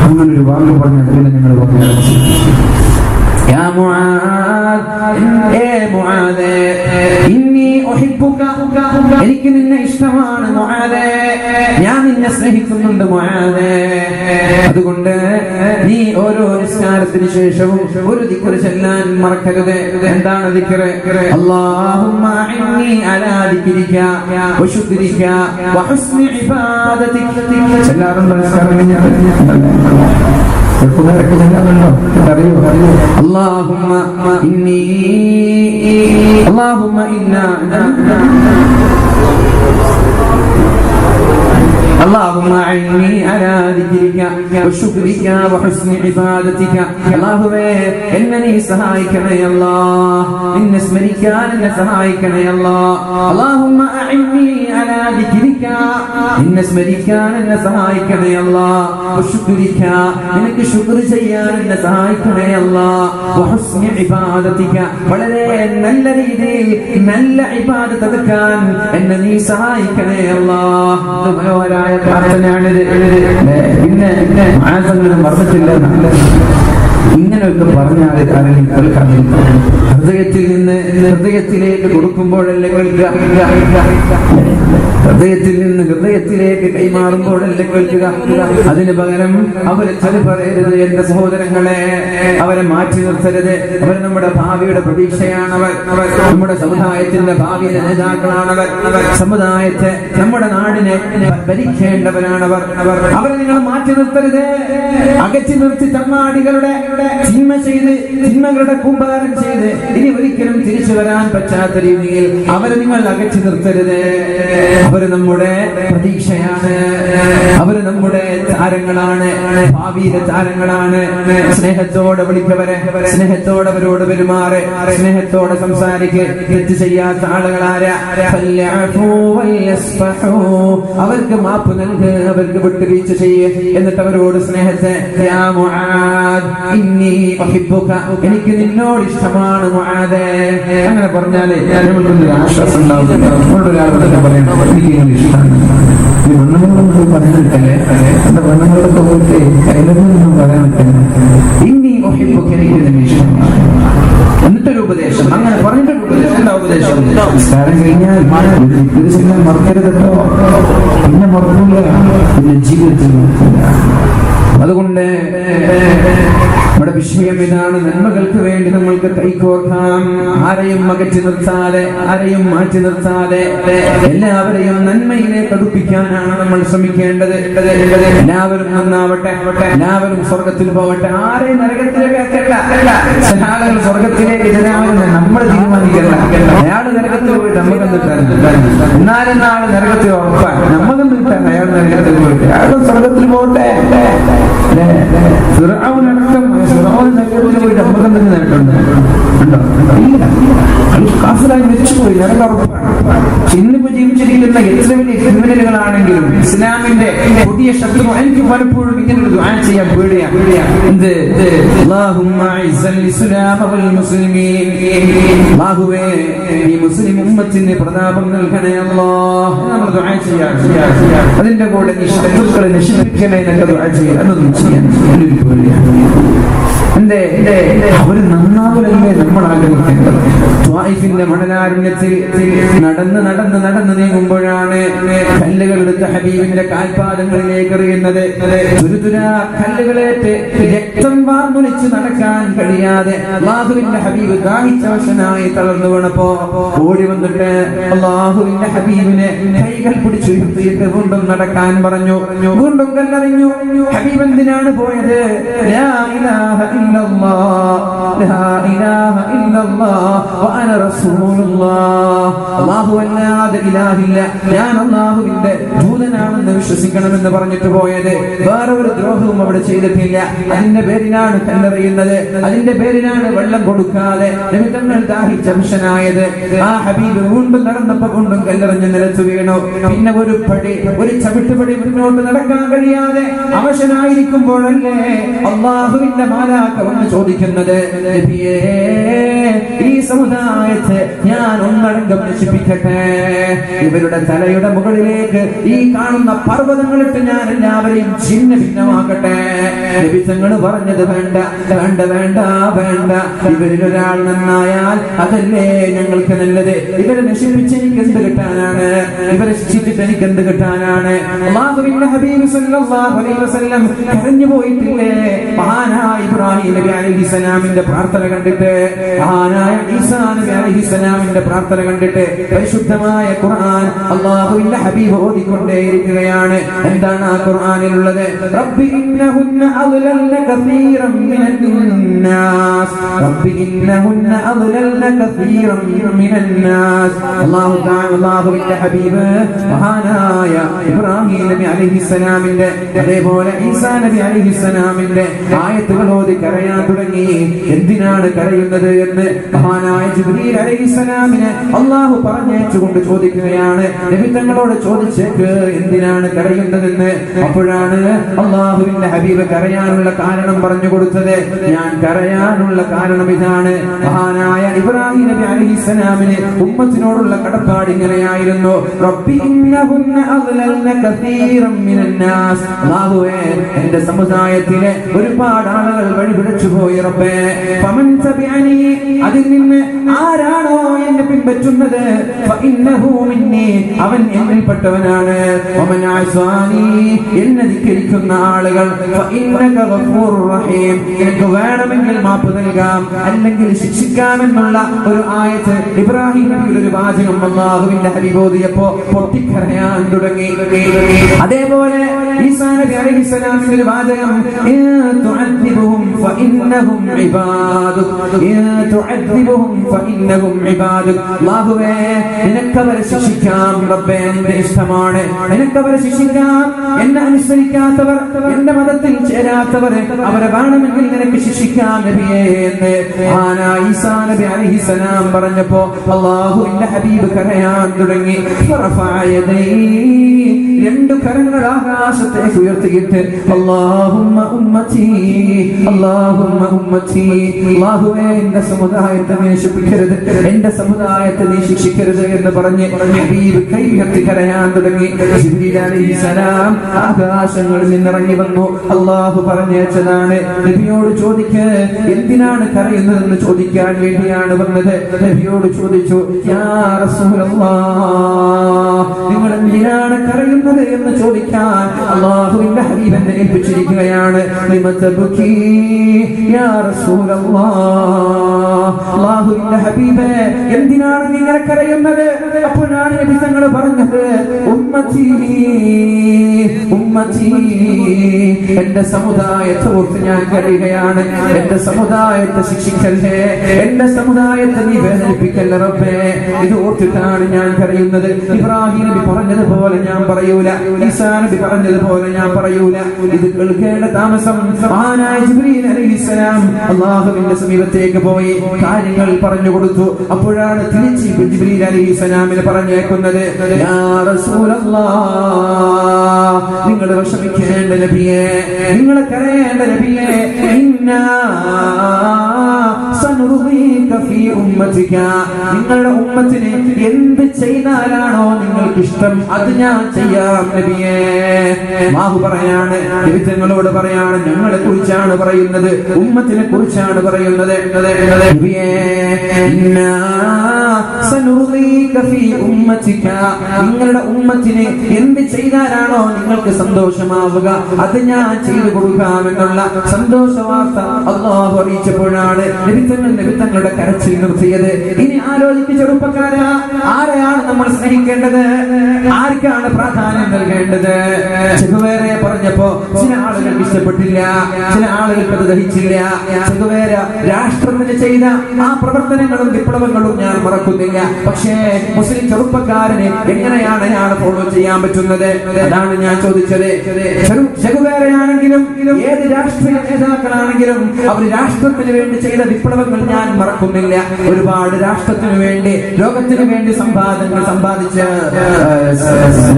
അങ്ങനൊരു വാക്ക് പറഞ്ഞ പിന്നെ നിങ്ങൾ പറഞ്ഞു يا معاذ معاذ إني أحبك എനിക്ക് നിന്നെ ഇഷ്ടമാണ് മുആദേ ഞാൻ നിന്നെ സ്നേഹിക്കുന്നുണ്ട് മുആദേ അതുകൊണ്ട് നീ ഓരോ നിസ്കാരത്തിന് ശേഷവും ഒരു ദിക്ർ ചൊല്ലാൻ മറക്കരുത് എന്താണ് ദിക്ർ അല്ലാഹുമ്മ അഇന്നി അലാ ദിക്രിക വശുക്രിക വഹുസ്നി ഇബാദതിക ചൊല്ലാറുണ്ട് നിസ്കാരം കഴിഞ്ഞാൽ اللهم إنا اللهم أعني على ذكرك وشكرك وحسن عبادتك اللهم إنني سهايكنا يا الله إن اسمك أن سهايكنا يا الله اللهم أعني على ذكرك നിന്നെ സ്മരിക്കാൻ എന്നെ സഹായിക്കണേ അല്ലാഹ്. ശുക്രിക നിനക്ക് ശുക്ർ ചെയ്യാൻ എന്നെ സഹായിക്കണേ അല്ലാഹ്. വഹുസ്നി ഇബാദതിക വളരെ നല്ല രീതിയിൽ നല്ല ഇബാദത്ത് എടുക്കാൻ എന്നെ നീ സഹായിക്കണേ അല്ലാഹ്. മനോഹരമായ പ്രാർത്ഥനയാണിത്. പിന്നെ ആസങ്ങളും മറന്നിട്ടില്ല. ഇങ്ങനെയൊക്കെ പറഞ്ഞാൽ ഹൃദയത്തിൽ നിന്ന് ഹൃദയത്തിലേക്ക് കൊടുക്കുമ്പോഴല്ലേ കേൾക്കുക, ഹൃദയത്തിൽ നിന്ന് ഹൃദയത്തിലേക്ക് കൈമാറുമ്പോഴല്ലേ കേൾക്കുക. അതിന് പകരം അവരെ ചതി പറയരുത് എന്റെ സഹോദരങ്ങളെ, അവരെ മാറ്റി നിർത്തരുത്. അവർ നമ്മുടെ ഭാവിയുടെ പ്രതീക്ഷയാണവർ. നമ്മുടെ സമുദായത്തിന്റെ ഭാവിയിലെ നേതാക്കളാണവർ. സമുദായത്തെ നമ്മുടെ നാടിനെ ഭരിക്കേണ്ടവരാണവർ. അവരെ നിങ്ങൾ മാറ്റി നിർത്തരുത്. അകറ്റി നിർത്തി തമ്മാടികളുടെ തിന്മ ചെയ്ത് തിന്മകളുടെ കൂമ്പാരം ചെയ്ത് ഇനി ഒരിക്കലും തിരിച്ചു വരാൻ പറ്റാത്ത രീതിയിൽ അവരെ നിങ്ങൾ അകറ്റി നിർത്തരുത്. അവര് നമ്മുടെ പ്രതീക്ഷയാണ്, അവര് നമ്മുടെ താരങ്ങളാണ്, ഭാവിയിലെ താരങ്ങളാണ്. സ്നേഹത്തോടെ വിളിക്കവരെ, സ്നേഹത്തോടെ അവരോട് പെരുമാറ്, സ്നേഹത്തോടെ സംസാരിക്ക്. തെറ്റ് ചെയ്യാത്ത ആളുകളാരാ? അവർക്ക് മാപ്പ് നൽക്, അവർക്ക് വിട്ടുവീഴ്ച ചെയ്യ്. എന്നിട്ട് അവരോട് സ്നേഹത്തെ, യാ മുആദ് ഇന്നി ഉഹിബ്ബുക, എനിക്ക് നിന്നോട് ഇഷ്ടമാണ് മുആദേ. അങ്ങനെ പറഞ്ഞാലേ നമുക്കൊരു ആശ്വാസം ഉണ്ടാവും. എനിക്ക് നിങ്ങൾ ഇഷ്ടമാണ്. ഈ പെണ്ണുങ്ങളൊന്നും പറയാൻ പറ്റല്ലേ, എന്റെ പെണ്ണുങ്ങളൊക്കെ പോയിട്ട് കൈലൊന്നും പറയാൻ പറ്റില്ല. ഇന്നി ഉഹിബ്ബുക, എനിക്ക് നിന്നെ ഇഷ്ടമാണ്. എന്നിട്ടൊരു ഉപദേശം, അങ്ങനെ പറഞ്ഞിട്ടൊരു ഉപദേശം. എന്താ ഉപദേശം? നമസ്കാരം കഴിഞ്ഞാൽ മറക്കരുതല്ലോ. പിന്നെ മറക്കൂല, പിന്നെ ജീവിതത്തിൽ മറക്കൂല. അതുകൊണ്ട് നമ്മുടെ വിഷയം ഇതാണ്. നന്മകൾക്ക് വേണ്ടി നമ്മൾക്ക് കൈകോർക്കാം. ആരെയും അകറ്റി നിർത്താതെ, ആരെയും മാറ്റി നിർത്താതെ എല്ലാവരെയും നന്മയിലേക്ക് അടുപ്പിക്കാനാണ് നമ്മൾ ശ്രമിക്കേണ്ടത്. എല്ലാവരും നന്നാവട്ടെ, എല്ലാവരും സ്വർഗത്തിൽ പോകട്ടെ. ആരെയും നരകത്തിലേക്ക് ചില ആളുകൾ സ്വർഗത്തിലേക്ക് ജനാവുന്ന നമ്മൾ തീരുമാനിക്കല്ല. അയാൾ നരകത്തിൽ പോയിട്ട് നമുക്ക് കിട്ടാൻ, എന്നാലും നാളെ നരകത്തിൽ ഉറപ്പാൻ നമുക്ക് കിട്ടാൻ. അയാൾ നരകത്തിൽ പോയിട്ട് അയാൾ സ്വർഗത്തിൽ പോകട്ടെ. ഫിർഔനടക്കം നരകത്തിൽ പോയിട്ട് നമുക്ക് എന്തെങ്കിലും നേട്ടമുണ്ട്? കാഫിറായി മരിച്ചുപോയി, നരക ഉറപ്പാണ്. ഇന്നിപ്പോ ജീവിച്ചിരിക്കുന്ന എത്ര വലിയ ക്രിമിനലുകളാണെങ്കിലും ഇസ്ലാമിന്റെ പുതിയ ശത്രു, എനിക്ക് പലപ്പോഴും ഇങ്ങനെ ദുആ ചെയ്യാൻ പേടിയാണ്. എന്ത്? അല്ലാഹുമ്മ ഇസ്സൽ ഇസ്ലാമ വൽ മുസ്ലിമീൻ, അല്ലാഹുവേ ഈ മുസ്ലിം ഉമ്മത്തിന് പ്രതാപം നൽകണേ അല്ലാഹ്. നമ്മൾ ദുആ ചെയ്യാൻ, അതിന്റെ കൂടെ ഈ ശത്രുക്കളെ നശിപ്പിക്കണേ എന്നൊക്കെ ദുആ ചെയ്യാൻ, അതൊന്നും ചെയ്യാൻ ഒരു പേടിയാണ്. അവര് നന്നാവലല്ലേ നമ്മൾ ആഗ്രഹിക്കേണ്ടത്. ത്വായിഫിന്റെ മണലാരണ്യത്തിൽ നടന്ന് നടന്ന് നടന്ന് നീങ്ങുമ്പോഴാണ് കല്ലുകൾ എടുത്ത് ഹബീബിന്റെ കാൽപാദങ്ങളിലേക്ക് എറിയുന്നത്. തുരുതുരാ കല്ലുകളേറ്റ് രക്തം വാർന്നൊലിച്ച് നടക്കാൻ കഴിയാതെ അല്ലാഹുവിന്റെ ഹബീബ് ദാഹിച്ചവശനായി തളർന്നു വീണപ്പോ ഓടി വന്നിട്ട് അല്ലാഹുവിന്റെ ഹബീബിനെ കൈകൾ പിടിച്ചു ഉയർത്തിയിട്ട് വീണ്ടും നടക്കാൻ പറഞ്ഞു. വീണ്ടും കല്ലെറിഞ്ഞു. ഹബീബ് എന്തിനാണ് പോയത്? ലാ ഇലാഹ ഇല്ലല്ലാഹ്, ലാ ഇലാഹ ഇല്ലല്ലാഹ് വഅന റസൂലുള്ളാഹ്. അല്ലാഹു അല്ലാതെ ഇലാഹില്ല, ഞാൻ അല്ലാഹുവിന്റെ ദൂതനാണെന്ന് വിശ്വസിക്കണമെന്ന് പറഞ്ഞിട്ട് പോയത്. വേറെ ഒരു ദ്രോഹവും അവിടെ ചെയ്തിട്ടില്ല. അതിന്റെ പേരിലാണ് കല്ലെറിയുന്നത്, അതിന്റെ പേരിലാണ് വെള്ളം കൊടുക്കാതെ നിമിത്തങ്ങൾ ദാഹിച്ച മനുഷ്യനായത്. ആ ഹബീബ് വീണ്ടും നടന്നപ്പോ വീണ്ടും കല്ലെറിഞ്ഞ് നിലച്ചു വീണു. പിന്നെ ഒരു ചവിട്ടുപടി മുന്നോട്ട് നടക്കാൻ കഴിയാതെ അവശനായിരിക്കുമ്പോഴല്ലേ അല്ലാഹുവിന്റെ മാലാഖ വന്ന് ചോദിക്കുന്നത്, നബിയേ ഈ സമുദായത്തെ ഞാൻ ഒന്നടങ്കം നശിപ്പിക്കട്ടെ, ഇവരുടെ തലയുടെ മുകളിലേക്ക് ഈ കാണുന്ന പർവ്വതങ്ങളിട്ട് ഞാൻ എല്ലാവരെയും ഛിന്ന ഭിന്നമാക്കട്ടെ. നബിതങ്ങൾ പറഞ്ഞത് വേണ്ട വേണ്ട വേണ്ട വേണ്ട, ഇവരിൽ ഒരാൾ നന്നായാൽ അതല്ലേ ഞങ്ങൾക്ക് നല്ലത്. ഇവരെ നശിപ്പിച്ച് എനിക്ക് എന്ത് കിട്ടാനാണ്? ഇവരെ ശിക്ഷിച്ചിട്ട് എനിക്ക് എന്ത് കിട്ടാനാണ്? അല്ലാഹുവിന്റെ ഹബീബ് സല്ലല്ലാഹു അലൈഹി വസല്ലം കരഞ്ഞു പോയിട്ടില്ലേ? മഹാനായ ഇബ്രാഹിം നബി അലൈഹിസ്സലാമിന്റെ പ്രാർത്ഥന കണ്ടിട്ട്, മഹാനായ ഈസാ നബി അലൈഹിസ്സലാമിന്റെ പ്രാർത്ഥന കണ്ടിട്ട് പരിശുദ്ധമായ ഖുർആൻ അല്ലാഹുവിന്റെ ഹബീബ് ഓതിക്കൊണ്ടേയിരിക്കുകയാണ്. എന്താണ് ആ ഖുർആനിലുള്ളത്? റബ്ബി ഇന്നഹുന്ന അദ്ലൽന കസീറൻ മിനന്നാസ്, റബ്ബി ഇന്നഹുന്ന അദ്ലൽന കസീറൻ മിനന്നാസ്. അല്ലാഹുവിന്റെ ഹബീബ് മഹാനായ ഇബ്രാഹിം നബി അലൈഹിസ്സലാമിന്റെ അതേപോലെ ഈസാ നബി അലൈഹിസ്സലാമിന്റെ ആയത്തുകൾ ഓതി കരയാൻ തുടങ്ങി. എന്തിനാണ് കരയുന്നത് എന്ന് മഹാനായ ജിബ്രീൽ അലൈഹിസ്സലാമിനെ അല്ലാഹു പറഞ്ഞുകൊണ്ട് ചോദിക്കുകയാണ്, നബി തങ്ങളോട് ചോദിച്ചേക്ക് എന്തിനാണ് കരയുന്നതെന്ന്. അപ്പോഴാണ് അല്ലാഹുവിന്റെ ഹബീബ് കരയാനുള്ള കാരണം പറഞ്ഞു കൊടുത്തത്. ഞാൻ കരയാനുള്ള കാരണം ഇതാണ്, മഹാനായ ഇബ്രാഹിം നബി അലൈഹിസ്സലാമിന് ഉമ്മത്തിനോടുള്ള കടപ്പാട് ഇങ്ങനെയായിരുന്നു. റബ്ബി ഇന്നഹുന്ന അദ്ലൽന കസീറൻ മിനൻ നാസ്. അല്ലാഹുവേ, എന്റെ സമുദായത്തിലെ ഒരുപാട് ആളുകൾ വഴിപിഴച്ചു പോയി റബ്ബേ. ഫമൻ തബിഅനി, അതിൽ നിന്ന് ആരാണോ എന്നെ പിൻപറ്റുന്നത്, ഫഇന്നഹു മിന്നി, അവൻ എന്നിൽപ്പെട്ടവനാണ്. വമൻ അസാനി, എന്നെ ധിക്കരിക്കുന്ന ആളുകൾ, ഫഇന്നക ഗഫൂറുർ റഹീം, എനിക്ക് വേണമെങ്കിൽ മാപ്പ് നൽകാം, അല്ലെങ്കിൽ ശിക്ഷിക്കാമെന്നുള്ള ഒരു ആയത്ത് ഇബ്രാഹിം നബിയുടെ ഒരു വാചകം അല്ലാഹുവിന്റെ ഹബീബ് ഓതിയപ്പോൾ പൊട്ടിക്കരയാൻ തുടങ്ങി. അതേപോലെ ഈസാ നബി അലൈഹിസ്സലാമിന്റെ ഒരു വാചകം, ഇൻ തുഅദ്ദിബുഹും ഫഇന്നഹും ഇബാദുക്, ഇൻ തുഅദ്ദിബുഹും ഫഇന്നഹും ഇബാദുക്. അല്ലാഹുവേ, നിനക്കവരെ ശിക്ഷിക്കാം റബ്ബേ, നിന്റെ ഇഷ്ടമാണ്, നിനക്കവരെ ശിക്ഷിക്കാം. എന്നെ അനുസരിക്കാത്തവർ, എന്റെ മതത്തിൽ ചേരാത്തവർ, അവരെ വേണമെങ്കിൽ നിനക്ക് ശിക്ഷിക്കാം നബിയേ എന്ന് ഈസാ നബി അലൈഹിസ്സലാം പറഞ്ഞപ്പോ അല്ലാഹുവിന്റെ ഹബീബ് കരയാൻ തുടങ്ങി. രണ്ട് കരങ്ങൾ ആകാശത്തേക്ക് ഉയർത്തിയിട്ട് അല്ലാഹുമ്മ ഉമ്മത്തി, അല്ലാഹുമ്മ ഉമ്മത്തി, അല്ലാഹുവേ, എന്റെ സമുദായത്തെ നീ ശിക്ഷിക്കരുത്, എന്റെ സമുദായത്തെ നീ ശിക്ഷിക്കരുത് എന്ന് പറഞ്ഞ് ഹബീബ് കൈ ഉയർത്തി കരയാൻ തുടങ്ങി. ജിബ്രീൽ അലൈഹിസ്സലാം ആകാശങ്ങളിൽ നിന്നിറങ്ങി വന്നു. അല്ലാഹു പറഞ്ഞയച്ചതാണ്. നബിയോട് ചോദിക്ക് എന്തിനാണ് കരയുന്നതെന്ന് ചോദിക്കാൻ വേണ്ടിയാണ് വന്നത്. നബിയോട് ചോദിച്ചു, യാ റസൂലല്ലാഹ്, നിങ്ങൾ എന്തിനാണ് കരയുന്നത് എന്ന് ചോദിക്കാൻ അല്ലാഹുവിന്റെ ഹബീബ് എന്നെ ഏൽപ്പിച്ചിരിക്കുകയാണ്. ലിമതബ്കി യാ റസൂലല്ലാഹ്, അല്ലാഹുവിന്റെ ഹബീബേ, എന്തിനാണ് നിങ്ങൾ കരയുന്നത്? അപ്പോഴാണ് നബി തങ്ങൾ പറഞ്ഞത്, ഉമ്മത്തി ഉമ്മത്തി, എന്റെ സമുദായത്തെ ഓർത്ത് ഞാൻ കരയുകയാണ്. എന്റെ സമുദായത്തെ ശിക്ഷിക്കല്ലേ, എന്റെ സമുദായത്തെ നീ വേദനിപ്പിക്കല്ലേ റബ്ബേ, ഇത് ഓർത്തിട്ടാണ് ഞാൻ കരയുന്നത്. ഇബ്രാഹിം നബി പറഞ്ഞതുപോലെ ഞാൻ പറയൂല, ഈസാ നബി പറഞ്ഞതുപോലെ ഞാൻ പറയൂല. ഇത് കേൾക്കേണ്ട താമസം മഹാനായ ജിബ്രീൽ അലൈഹിസ്സലാം അല്ലാഹുവിന്റെ സമീപത്തേക്ക് പോയി കാര്യങ്ങൾ പറഞ്ഞു കൊടുത്തു. അപ്പോഴാണ് തിരിച്ച് ജിബ്രീൽ അലൈഹിസ്സലാമിനെ പറഞ്ഞേക്കുന്നത്, യാ റസൂലല്ലാഹ്, നിങ്ങൾ വിഷമിക്കേണ്ട നബിയേ, നിങ്ങൾ കരയേണ്ട നബിയേ, ഇന്നാ സനുർദീക ഫീ ഉമ്മതിക, നിങ്ങളുടെ ഉമ്മത്തിന് എന്ത് ചെയ്താലാണോ നിങ്ങൾക്ക് ഇഷ്ടം അത് ഞാൻ ചെയ്യാം നബിയേ. അല്ലാഹു പറയാണ്, നബിതങ്ങളോട് പറയാണ്, ഞങ്ങളെ കുറിച്ചാണ് പറയുന്നത്, ഉമ്മത്തിനെ കുറിച്ചാണ് പറയുന്നത്. നബിയേ, ഇന്നാ സനുർദീക ഫീ ഉമ്മതിക, നിങ്ങളുടെ ഉമ്മത്തിന് എന്ത് ചെയ്താലാണോ നിങ്ങൾക്ക് സന്തോഷമാവുക അത് ഞാൻ ചെയ്തു കൊടുക്കാമെന്നുള്ള സന്തോഷ വാർത്ത അല്ലാഹു അറിയിച്ചപ്പോഴാണ് നബിതങ്ങളുടെ കരച്ചിൽ നിർത്തിയത്. ഇനി ആലോചിച്ച് ചെറുപ്പക്കാരാ, ആരെയാണ് നമ്മൾ സ്നേഹിക്കേണ്ടത്? ആർക്കാണ് പ്രാധാന്യം നൽകേണ്ടത്? ചെഗുവേരയെ പറഞ്ഞപ്പോ ചില ആളുകൾക്ക് ഇഷ്ടപ്പെട്ടില്ല, ചില ആളുകൾക്ക് അത് ദഹിച്ചില്ല. ചെഗുവേര രാഷ്ട്രത്തിന് ചെയ്ത ആ പ്രവർത്തനങ്ങളും വിപ്ലവങ്ങളും ഞാൻ മറക്കുന്നില്ല. പക്ഷേ മുസ്ലിം ചെറുപ്പക്കാരന് എങ്ങനെയാണ് അയാൾ ഫോളോ ചെയ്യാൻ പറ്റുന്നത്? അതാണ് ഞാൻ ചോദിച്ചത്. ചെഗുവേരയാണെങ്കിലും ഏത് രാഷ്ട്രീയ നേതാക്കളാണെങ്കിലും അവർ രാഷ്ട്രത്തിന് വേണ്ടി ചെയ്ത വിപ്ലവങ്ങൾ ഞാൻ മറക്കുന്നില്ല. ഒരുപാട് രാഷ്ട്രത്തിന് വേണ്ടി, ലോകത്തിന് വേണ്ടി സമ്പാദിച്ച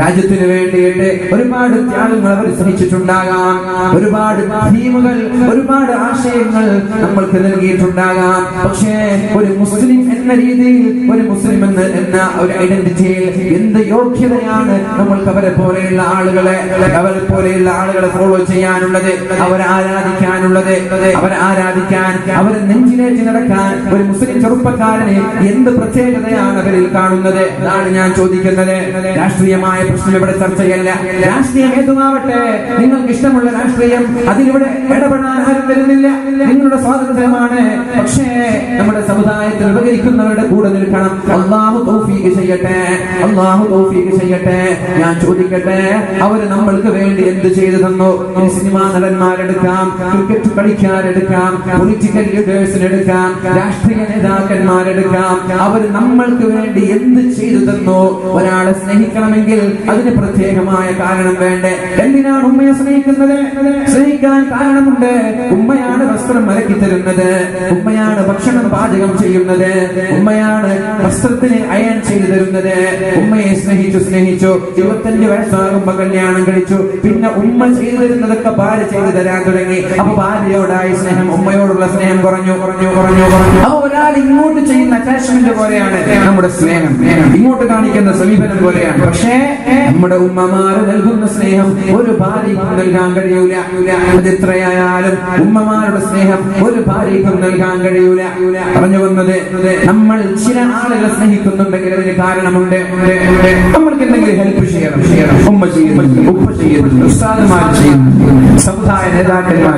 രാജ്യത്തിന് വേണ്ടിയിട്ട് ഒരുപാട് ത്യാഗങ്ങൾ അവർ സഹിച്ചിട്ടുണ്ടാകാം. ഒരുപാട് ഭീമുകൾ, ഒരുപാട് ആശയങ്ങൾ നമ്മൾക്ക് നൽകിയിട്ടുണ്ടാകാം. പക്ഷേ ഒരു മുസ്ലിം എന്ന രീതിയിൽ, ഒരു മുസ്ലിം എന്ന ഒരു ഐഡന്റിറ്റിയിൽ എന്ത് യോഗ്യതയാണ് നമ്മൾക്ക് അവരെ പോലെയുള്ള ആളുകളെ ഫോളോ ചെയ്യാനുള്ളത്, അവരെ ആരാധിക്കാനുള്ളത്, അവരെ നെഞ്ചിലേറ്റ് നടക്കാൻ ഒരു മുസ്ലിം ചെറുപ്പക്കാരന് എന്ത് പ്രത്യേകതയാണ് അവരിൽ കാണുന്നത്? അതാണ് ഞാൻ ചോദിക്കുന്നത്. രാഷ്ട്രീയമായ പ്രശ്നം ഇവിടെ ചർച്ചയല്ല. രാഷ്ട്രീയം ഏതുമാവട്ടെ, നിങ്ങൾക്ക് ഇഷ്ടമുള്ള രാഷ്ട്രീയം, അതിലിവിടെ ഇടപെടാൻ ആരും വരുന്നില്ല, നിങ്ങളുടെ സ്വാതന്ത്ര്യമാണ്. പക്ഷേ നമ്മുടെ സമുദായത്തിൽ ഉപകരിക്കുന്നവരുടെ കൂടെ നിൽക്കണം. അല്ലാഹു തൗഫീഖ് ചെയ്യട്ടെ, അല്ലാഹു തൗഫീഖ് ചെയ്യട്ടെ. ഞാൻ ചോദിക്കട്ടെ, അവര് നമ്മൾക്ക് വേണ്ടി എന്ത് ചെയ്തു തന്നു? സിനിമാ നടന്മാരെടുക്കാം, ക്രിക്കറ്റ് കളിക്കാരെടുക്കാം, പൊളിറ്റിക്കൽ ലീഡേഴ്സിനെടുക്കാം, എടുക്കാം, രാഷ്ട്രീയ നേതാക്കന്മാരെടുക്കാം. അവർ നമ്മൾക്ക് വേണ്ടി എന്ത് ചെയ്തു തന്നു? ഒരാളെ സ്നേഹിക്കണമെങ്കിൽ അതിന് പ്രത്യേകമായ കാരണം വേണ്ടേ? എന്തിനാണ് ഉമ്മയെ സ്നേഹിക്കുന്നത്? സ്നേഹിക്കാൻ കാരണമുണ്ട്. ഉമ്മയാണ് വസ്ത്രം അലക്കി തരുന്നത്, ഉമ്മയാണ് ഭക്ഷണം പാചകം ചെയ്യുന്നത്, ഉമ്മയാണ് വസ്ത്രത്തിന് അയൺ ചെയ്തു തരുന്നത്. ഉമ്മയെ സ്നേഹിച്ചു 25 വയസ്സാകുമ്പോ കല്യാണം കഴിച്ചു. പിന്നെ ഉമ്മ ചെയ്തു തരുന്നതൊക്കെ ഭാര്യ ചെയ്തു തരാൻ തുടങ്ങി. അപ്പൊ ഭാര്യയോടായി സ്നേഹം, ഉമ്മയോടുള്ള സ്നേഹം കുറഞ്ഞു. അപ്പൊ ഒരാൾ ഇങ്ങോട്ട് ചെയ്യുന്ന അറ്റാച്ച്മെന്റ് പോലെയാണ് നമ്മുടെ സ്നേഹം, ഇങ്ങോട്ട് കാണിക്കുന്ന സമീപനം പോലെയാണ്. പക്ഷേ നമ്മുടെ ഉമ്മമാര് നൽകുന്ന സ്നേഹം ഒരു ഭാര്യയ്ക്കും നൽകാൻ കഴിയൂല. എത്രയായാലും ഉമ്മമാരുടെ സ്നേഹം ഒരു ഭാര്യയ്ക്കും നൽകാൻ കഴിയൂല. പറഞ്ഞു വന്നത്, നമ്മൾ ചില ആളുകളെ സ്നേഹിക്കുന്നുണ്ടെങ്കിൽ അതിന് കാരണമുണ്ട്. നമ്മൾക്ക് എന്തെങ്കിലും ഹെൽപ്പ് ചെയ്യണം. ഉമ്മ ചെയ്യുന്നു, ഉപ്പ ചെയ്യുന്നു, ഉസ്താദുമാർ ചെയ്യുന്നു, സമുദായ നേതാക്കന്മാർ,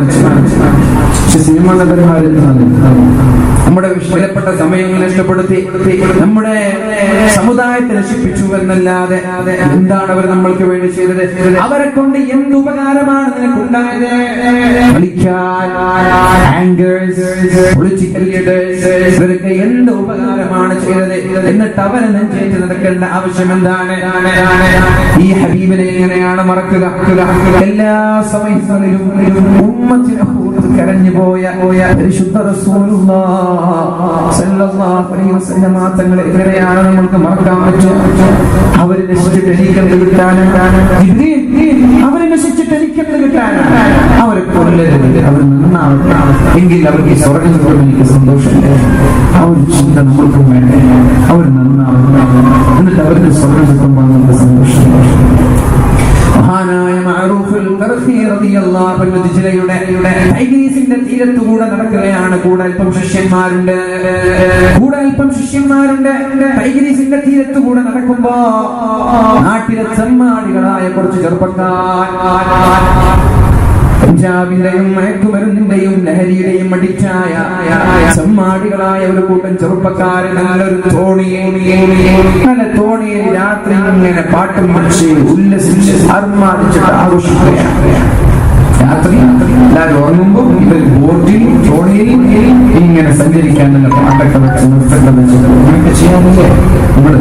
നമ്മുടെ വിലപ്പെട്ട സമയങ്ങൾ നഷ്ടപ്പെടുത്തി നമ്മുടെ സമുദായത്തെ നശിപ്പിച്ചു എന്നല്ലാതെ എന്താണ് അവർ നമ്മൾക്ക് വേണ്ടി ചെയ്തത്? അവരെ കൊണ്ട് എന്ത് ഉപകാരമാണ് നിനക്കുണ്ടായത്? പൊളിറ്റിക്കൽ ലീഡേഴ്സ് ഇവർക്ക് എന്ത് ഉപകാരമാണ് ചെയ്തത്? എന്നിട്ട് അവരെ നെഞ്ചേറ്റ് നടക്കേണ്ട ആവശ്യം എന്താണ്? ഈ ഹബീബിനെ എങ്ങനെയാണ് മറക്കുക? എല്ലാ സമയങ്ങളിലും ഉമ്മത്തിനെ ഓർത്ത് കരഞ്ഞു പോയ പരിശുദ്ധ റസൂലുള്ളാഹി സ്വല്ലല്ലാഹു അലൈഹി വസല്ലം തങ്ങളെ എങ്ങനെയാണ് നമ്മൾക്ക് മറക്കാൻ പറ്റുക? അവരെ നശിച്ചിട്ട് എനിക്കെന്ത് കിട്ടാനും, അവരെ നശിച്ചിട്ട് എനിക്കെന്ത് കിട്ടാനും? അവരെ കൊല്ലരുത്, അവർ നന്നാവട്ടെ, എങ്കിൽ അവർക്ക് സ്വർഗ്ഗം കിട്ടും, എനിക്ക് സന്തോഷമില്ല. ആ ഒരു ചിന്ത നമ്മൾക്കും വേണ്ടേ? അവർ നന്നാവട്ടെ, എന്നിട്ട് അവർക്ക് സ്വർഗ്ഗം കിട്ടുമ്പോൾ നമുക്ക് സന്തോഷം. മഹാനായ മഅറൂഫുൽ ഖർഖി റളിയല്ലാഹു അൻഹു ദിജ്ലയുടെ ടൈഗ്രീസിന്റെ തീരത്തുകൂടെ നടക്കുകയാണ്. കൂടെ അല്പം ശിഷ്യന്മാരുണ്ട്. ടൈഗ്രീസിന്റെ തീരത്തുകൂടെ നടക്കുമ്പോ നാട്ടിലെ ചെമ്മാടികളായ കുറച്ച് ചെറുപ്പക്കാർ പഞ്ചാബിന്റെയും മയക്കുമരുന്നിന്റെയും ലഹരിയുടെയും അടിച്ചായ ചെമ്മാടികളായ ഒരു കൂട്ടം ചെറുപ്പക്കാരെ നല്ലൊരു തോണിയിൽ രാത്രി ഇങ്ങനെ പാട്ടും മറിച്ച് ഉല്ലസിച്ച് ആർമാദിച്ചിട്ട് ആഘോഷിക്കുകയാണ്. രാത്രി എല്ലാവരും ഉറങ്ങുമ്പോ ഇവർ ബോട്ടിൽ തോണിയിൽ ഇങ്ങനെ സഞ്ചരിക്കാൻ തന്നെ പാട്ടൊക്കെ വെച്ച് നിർത്തേണ്ടത് ചെയ്യാനില്ലേ നമ്മള്?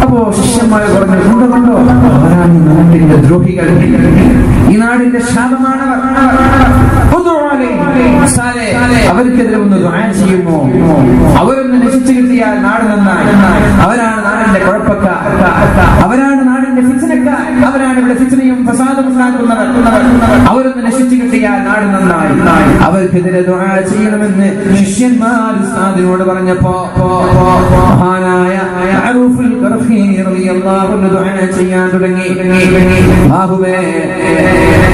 അപ്പോ ശിഷ്യന്മാരെ പറഞ്ഞിട്ടുണ്ടോ, അവരാണ് ഈ നാട്ടിന്റെ ദ്രോഹികൾ, ഈ നാടിന്റെ ശാപമാണ്. അവർക്കെതിരെ ഒന്ന് ദുആ ചെയ്യുമോ? അവരൊന്ന് നശിച്ചു കിട്ടിയാൽ നാട് നന്നായി. അവരാണ് നാടിന്റെ കുഴപ്പക്കാർ, അവരാണ് നാടിന്റെ ഫിത്നക്കാർ, അവരാണ് ഇവിടെ ഫിത്നയും ഫസാദും ഉണ്ടാക്കുന്നവർ. അവരൊന്ന് നശിച്ചു കിട്ടിയാൽ നാട് നന്നായി. അവർക്കെതിരെ ദുആ ചെയ്യണമെന്ന് ശിഷ്യന്മാർ ഉസ്താദിനോട് പറഞ്ഞപ്പോ മഹാനായ മഅറൂഫുൽ ഖർഖി റളിയല്ലാഹു അൻഹു ദുആ ചെയ്യാൻ തുടങ്ങി.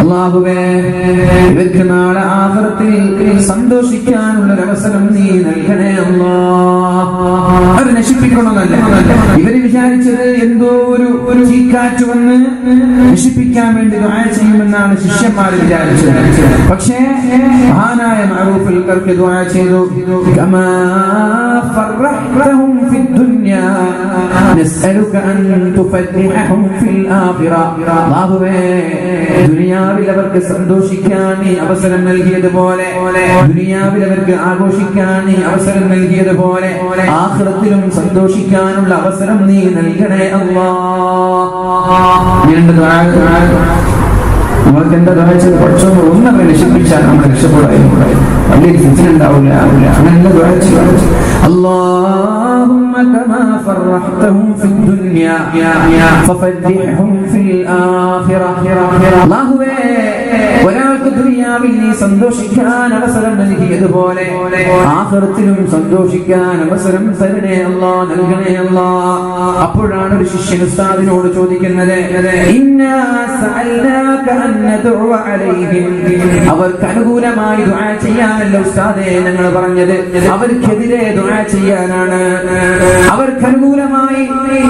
അല്ലാഹുവേ ഇവർക്ക് നാളെ ആഖിറത്തിൽ സന്തോഷിക്കാനുള്ള അവസരം നീ നൽകണേ അല്ലാഹ്. അവർ നശിപ്പിക്കണമെന്നല്ല ഇവര് വിചാരിച്ചത്. എന്തോ ഒരു ചീക്കാറ്റ് വന്ന് നശിപ്പിക്കാൻ വേണ്ടി ദുആ ചെയ്യുമെന്നാണ് ശിഷ്യന്മാർ വിചാരിച്ചത്. പക്ഷേ മഹാനായ മഅറൂഫുൽ ഖർഖി ദുആ ചെയ്തു, കമാ ഫറഹ്തഹും ഫിദ്ദുനിയാ നസ്അലുക അൻ തുഫദ്ദിഹഹും ഫിൽ ആഖിറ. അല്ലാഹുവേ ദുനിയാവിൽ അവർക്ക് സന്തോഷിക്കാൻ നീ അവസരം നൽകിയതുപോലെ, ദുനിയാവിൽ അവർക്ക് ആഘോഷിക്കാൻ നീ അവസരം നൽകിയതുപോലെ ആഖിറത്തിലും സന്തോഷിക്കാനുള്ള അവസരം നീ നൽകണേ അല്ലാഹ്. നമ്മൾക്ക് എന്താ ദുആ പഠിച്ചോ? ഒന്നവരെ നശിപ്പിച്ചാൽ നമ്മൾ രക്ഷപ്പെടായിരുന്നു. വലിയ ഫിത്ന ഉണ്ടാവില്ല. അങ്ങനെ ദുആ ചെയ്യുക. اللهم كما فرحتهم في الدنيا ففرحهم في الآخرة. അല്ലാഹുവേ ഒരാൾക്ക് ദുനിയാവിൽ നീ സന്തോഷിക്കാൻ അവസരം നൽകിയതുപോലെ ആഖിറത്തിലും സന്തോഷിക്കാൻ അവസരം തരണേ അല്ലാഹ്, നൽകണേ അല്ലാഹ്. അപ്പോഴാണ് ഒരു ശിഷ്യൻ ഉസ്താദിനോട് ചോദിക്കുന്നത്, ഇന്നാ സഅൽനാക അൻ നദഉ അലൈഹിം. അവർക്ക് അനുകൂലമായി ദുആ ചെയ്യാനല്ല ഉസ്താദേ ഞങ്ങൾ പറഞ്ഞത്, അവർക്കെതിരെ ദുആ ചെയ്യാനാണ്. അവർക്ക് അനുകൂലമായി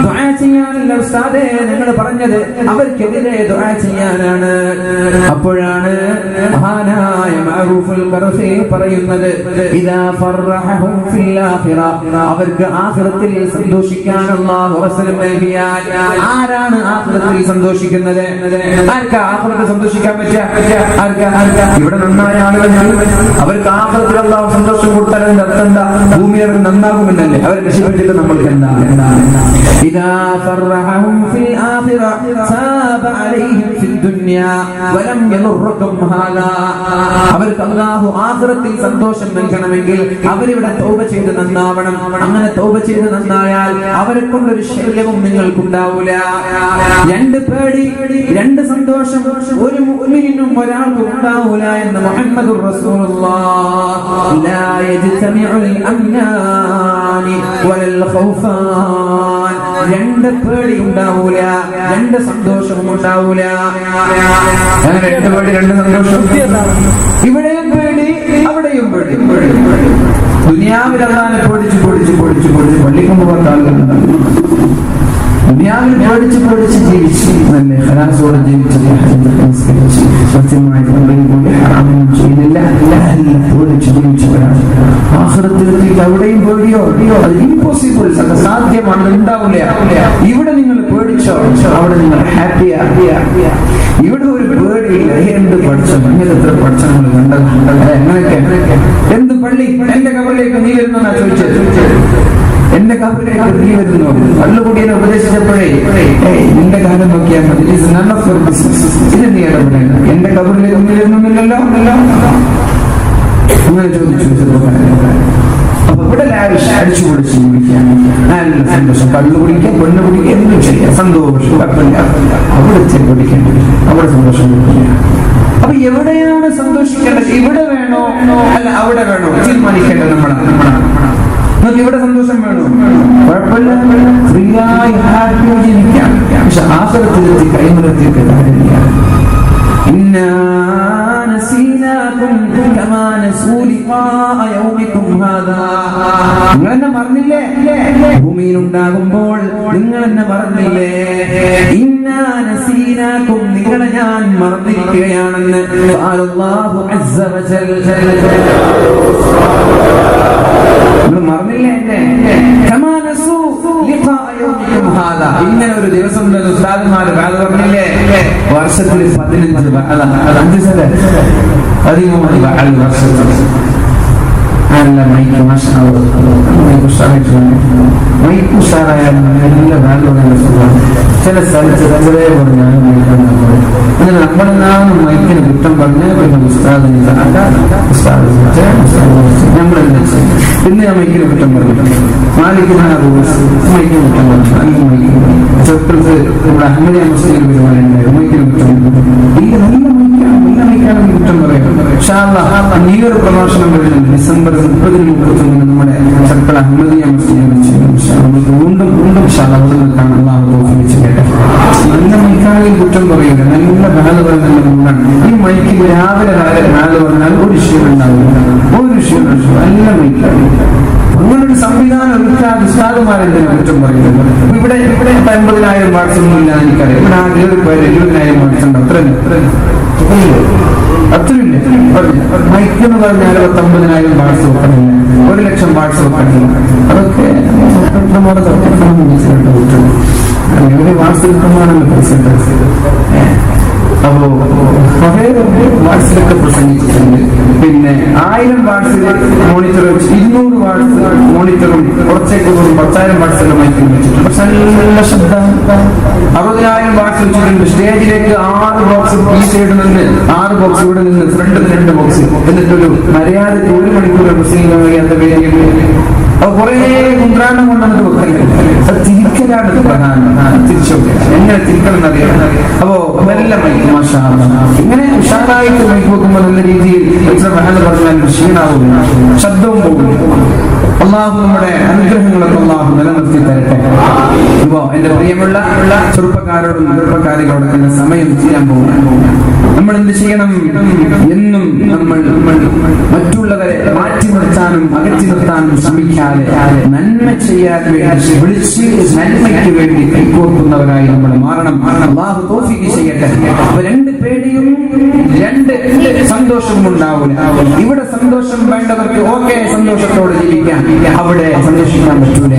ദുആ ചെയ്യാനല്ല ഉസ്താദേ ഞങ്ങൾ പറഞ്ഞത്, അവർക്കെതിരെ ദുആ ചെയ്യാനാണ്. അപ്പോഴാണ് മഹാനായ മഅറൂഫുൽ ഖർഫി പറയുന്നത് ഇദാ ഫർറഹും ഫിൽ ആഖിറ അവർക്ക് ആഖിറത്തിൽ സന്തോഷിക്കാൻ അല്ലാഹു അവസരം നൽകിയാൽ ആരാണ് ആഖിറത്തിൽ സന്തോഷിക്കുന്നത്? ആർക്കാ ആഖിറത്തിൽ സന്തോഷിക്കാൻ പറ്റുക? ആർക്കാ? ഇവിടെ നന്നായ ആളുകൾ അവർക്ക് ആഖിറത്തിൽ അല്ലാഹു സന്തോഷം കൊടുത്താൽ അർത്ഥം എന്താ? ഭൂമി അവർ നന്നാകുമെന്നല്ലേ? അവരെ രക്ഷപ്പെട്ടിട്ട് നമ്മൾക്ക് എന്താ? ഇദാ ഫർറഹും ഫിൽ ആഖിറ സാബ അലൈഹിം ഫിൽ ദുനിയ വലം യദുറകും ഹാദാ അവർക്ക് അല്ലാഹു ആഖിറത്തിൽ സന്തോഷം നൽകണമെങ്കിൽ അവരിവിടെ തൗബ ചെയ്ത് നന്നാവണം. അങ്ങനെ തൗബ ചെയ്ത് നന്നായാൽ അവരെ കൊണ്ടൊരു ശല്യവും നിങ്ങൾക്കുണ്ടാവൂല. രണ്ട് പേടി, രണ്ട് സന്തോഷം ഒരു മുഅ്മിനും ഒരാൾക്കും ഉണ്ടാവൂല എന്ന് മുഹമ്മദുർ റസൂലുള്ളാഹ്. ലാ യജ്തമിഉൽ അംനാനി വലൽ ഖൗഫാൻ രണ്ട് പേടി ഉണ്ടാവൂല, രണ്ട് സന്തോഷവും ഉണ്ടാവൂല. അങ്ങനെ രണ്ട് പേടി, രണ്ട് സന്തോഷം. ഇവിടെയും പേടി, അവിടെയും പേടി. ദുനിയാവിൽ അല്ലാഹുവിനെ പേടിച്ച് പള്ളിക്കൊണ്ട് പോകുന്ന ആളുകളുണ്ടാവും. ദുനിയാവിൽ പേടിച്ച് ജീവിച്ചു നല്ല ഹലാസോടെ ജീവിച്ചു സത്യമായി പള്ളിയിൽ പോയി ഹറാമൊന്നും ചെയ്തില്ല, പേടിച്ച് ജീവിച്ചവരാണ്. ആഖിറത്തിലെത്തിയിട്ട് അവിടെയും പേടിയോ? അത് ഇമ്പോസിബിൾ, അത് സാധ്യമാണ്, ഉണ്ടാവില്ല. ഇവിടെ നിങ്ങൾ പേടിച്ചോ, അവിടെ നിങ്ങൾ ഹാപ്പിയാ. ഇവിടെ ഒരു പേടിയില്ല. എന്ത് പഠിച്ചോ, ഇങ്ങനെ എത്ര പഠിച്ച നമ്മൾ കണ്ടത് എങ്ങനെയൊക്കെ. എന്ത് പള്ളി? എന്റെ കബറിലേക്ക് നീ വരുന്ന ചോദിച്ചത്. എന്റെ കബറിലേക്ക് നീ വരുന്നു. കള്ളുകൂടിയെ ഉപദേശിച്ചപ്പോഴേ നിന്റെ കാലം നോക്കിയാൽ മതി. ഇത് നീ ഇടപെടേണ്ട. എന്റെ കബറിലേക്ക് നീ വരുന്നില്ലല്ലോ അങ്ങനെ ചോദിച്ചു. അപ്പൊ ഇവിടെ അടിച്ചു പൊളിച്ച് ജീവിക്കാൻ നല്ല സന്തോഷം. കള്ളു കുടിക്കാം, പെണ്ണ് കുടിക്കാം, എന്തും ചെയ്യാം, സന്തോഷം. അവിടെ കുടിക്കാൻ, അവിടെ സന്തോഷം കൊടുക്കില്ല. അപ്പൊ എവിടെയാണ് സന്തോഷിക്കേണ്ടത്? ഇവിടെ വേണോ അല്ല അവിടെ വേണോ തീരുമാനിക്കേണ്ടത് നമ്മളാണ്. ഇവിടെ സന്തോഷം വേണോ? കുഴപ്പമില്ല, ഫ്രീ ആയി ഹാപ്പിയായി ജീവിക്കാം. പക്ഷെ ആഖിറത്തിലെത്തി കൈമലത്തിയിട്ട് കാര്യമില്ല. നിങ്ങൾ എന്നെ മറന്നില്ലേ? ഭൂമിയിൽ ഉണ്ടാകുമ്പോൾ നിങ്ങൾ എന്നെ മറന്നില്ലേ? നിങ്ങളെ ഞാൻ മറന്നിരിക്കുകയാണെന്ന് അല്ലാഹു അസ്സ വജൽ. നിങ്ങൾ മറന്നില്ലേ എന്നെ? ഇങ്ങനെ ഒരു ദിവസം ഉസ്താദന്മാര് പറഞ്ഞില്ലേ, വർഷത്തിൽ 15 വർഷത്തിൽ നല്ല മൈക്ക് മൈക്ക് ഉഷാറായ നല്ല ബാൻഡുകളുടെ സുഖമാണ്. ചില സ്ഥലത്ത് വെറുതെ പറഞ്ഞാൽ അങ്ങനെ നമ്മളെന്നാണ് മൈക്കിന് കുറ്റം പറഞ്ഞ് പിന്നെ ഉസ്താദിന് നമ്മളെന്താ ചെയ്യും? പിന്നെ ഞാൻ മൈക്കിന് കുറ്റം പറഞ്ഞു. മാലിക്കുന്ന മൈക്കിന് കുറ്റം പറഞ്ഞു. അല്ലെങ്കിൽ മൈക്കിന് ചെറുപ്പത്ത് നമ്മുടെ അഹമ്മദിയ മുസ്ലിം പരിപാടിയുണ്ടായിരുന്നു. മൈക്കിന് കുറ്റം പറഞ്ഞു. ഈ നല്ല മൈക്കാണ് കുറ്റം പറയാം. ഈ ഒരു പ്രഭാഷണം വരുന്നുണ്ട് ഡിസംബർ 30-31 നമ്മുടെ ചെറുപ്പ അഹമ്മദിയ മുസ്ലിം വീണ്ടും കേട്ടെ. നല്ല മൈക്കാണെങ്കിൽ കുറ്റം പറയില്ല, നല്ല ബാല് പറഞ്ഞാൽ ഈ മൈക്കിൽ രാവിലെ ബാല് പറഞ്ഞാൽ ഒരു വിഷയം ഉണ്ടാവില്ല, ഒരു വിഷയം നല്ല മൈക്കാണ്. അങ്ങനൊരു സംവിധാനം ഉസ്താദുമാരെന്തിനാ കുറ്റം പറയുന്നത്? ഇവിടെ 50,000 വാട്സ് ഒന്നും ഇല്ല എനിക്കറിയാം. ഇവിടെ ആകെ 20,000 വാട്സ് ഉണ്ട്. അത്രയില്ല. മൈക്കെന്ന് പറഞ്ഞാൽ 50,000 വാട്സ് വെക്കണില്ല, 1,00,000 വാട്സ് വെക്കണില്ല. അതൊക്കെ എവിടെ വാട്സ് കിട്ടുമ്പോഴാണല്ലോ പൈസ. അപ്പോ കുറെ വാട്സിലൊക്കെ പ്രസംഗിച്ചിട്ടുണ്ട്. പിന്നെ 1000 വാട്സിൽ മോണിറ്റർ വെച്ച് 200 വാട്സ് മോണിറ്ററും കുറച്ചേക്ക് 10,000 വാട്സിന്റെ മൈക്കിൽ വെച്ചിട്ടുണ്ട്. പക്ഷെ നല്ല ശബ്ദം. 60,000 വാട്സ് വെച്ചിട്ടുണ്ട്. സ്റ്റേജിലേക്ക് 6 ബോക്സ് ഈ സൈഡ് നിന്ന് 6 ബോക്സ് ഇവിടെ നിന്ന് ഫ്രണ്ടിൽ 2 ബോക്സ്, എന്നിട്ടൊരു മര്യാദയ്ക്ക് 1 മണിക്കൂർ പ്രസംഗിക്കാൻ കഴിയാത്ത പേര്. അപ്പൊ കുറെ കുന്ത്രാണ്ടം കൊണ്ടത് വെക്കല്ലേ. അത് തിരിക്കലാണ് പ്രധാനം. തിരിച്ചൊക്കെ എങ്ങനെ തിരിക്കണം എന്നറിയാം. അപ്പോ നല്ല മൈക്ക് ഇങ്ങനെ ഉഷാറായിട്ട് മൈക്ക് വെക്കുമ്പോൾ നല്ല രീതിയിൽ പറഞ്ഞാൽ ക്ഷീണാവുകയും ശബ്ദവും പോകുന്നു. അള്ളാഹു നമ്മുടെ അനുഗ്രഹങ്ങളൊക്കെ അള്ളാഹു നിലനിർത്തി തരട്ടെ. ഇപ്പോ എന്റെ പ്രിയമുള്ള ചെറുപ്പക്കാരോടും ചെറുപ്പക്കാരികളോടൊക്കെ സമയം ചെയ്യാൻ പോകുന്നു. നമ്മൾ എന്ത് ചെയ്യണം? എന്നും നമ്മൾ മറ്റുള്ളവരെ മാറ്റി നിർത്താനും അകറ്റി നിർത്താനും ശ്രമിക്കാതെ നന്മ ചെയ്യാൻ വേണ്ടി വിളിച്ച് നന്മയ്ക്ക് വേണ്ടി കൈകോർക്കുന്നവരായി നമ്മൾ മാറണം. അല്ലാഹു തൗഫീഖ് ചെയ്യട്ടെ. രണ്ട് പേടിയും രണ്ട് സന്തോഷവും ഉണ്ടാവില്ല. ഇവിടെ സന്തോഷം വേണ്ടവർക്ക് ഓക്കെ, സന്തോഷത്തോടെ ജീവിക്കാം. അവിടെ സന്തോഷിക്കാൻ പറ്റൂല.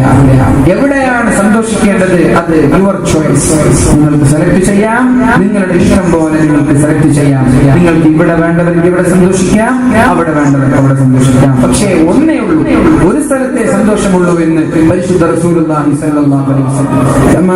എവിടെയാണ് സന്തോഷിക്കേണ്ടത്? അത് യുവർ ചോയ്സ്. നിങ്ങൾക്ക് സെലക്ട് ചെയ്യാം. നിങ്ങളുടെ ഇഷ്ടം പോലെ നിങ്ങൾക്ക് സെലക്ട് ചെയ്യാം. നിങ്ങൾക്ക് ഇവിടെ വേണ്ടവർക്ക് ഇവിടെ സന്തോഷിക്കാം, അവിടെ വേണ്ടവർക്ക് അവിടെ സന്തോഷിക്കാം. പക്ഷേ ഒന്നേ ഉള്ളൂ, ഒരു സ്ഥലത്തെ സന്തോഷമുള്ളൂ എന്ന് പരിശുദ്ധ റസൂലുള്ളാഹി സ്വല്ലല്ലാഹു അലൈഹി വസല്ലം.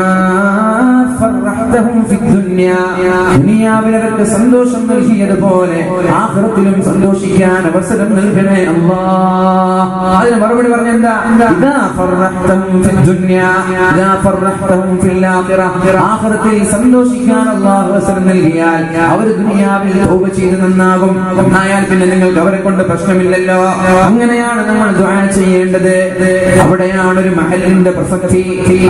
ദുനിയാവിൽ അവർക്ക് സന്തോഷം നൽകിയതുപോലെ ആഖിറത്തിലും സന്തോഷിക്കാൻ അവസരം നൽകണേ അല്ലാഹ്. അതിന് മറുപടി പറഞ്ഞെന്താ? ഇദാ ഫർഹതഹും ഫിദ്ദുനിയാ ഇദാ ഫർഹതഹും ഫിൽ ആഖിറ. ആഖിറത്തിൽ സന്തോഷിക്കാൻ അല്ലാഹു അവസരം നൽകിയാൽ അവർ ദുനിയാവിൽ തൗബ ചെയ്ത് നന്നാകും. നന്നായാൽ പിന്നെ നിങ്ങൾക്ക് അവരെ കൊണ്ട് പ്രശ്നമില്ലല്ലോ. അങ്ങനെയാണ് നമ്മൾ ദുആ ചെയ്യേണ്ടത്. അവിടെയാണ് ഒരു മഹലിന്റെ പ്രസക്തി,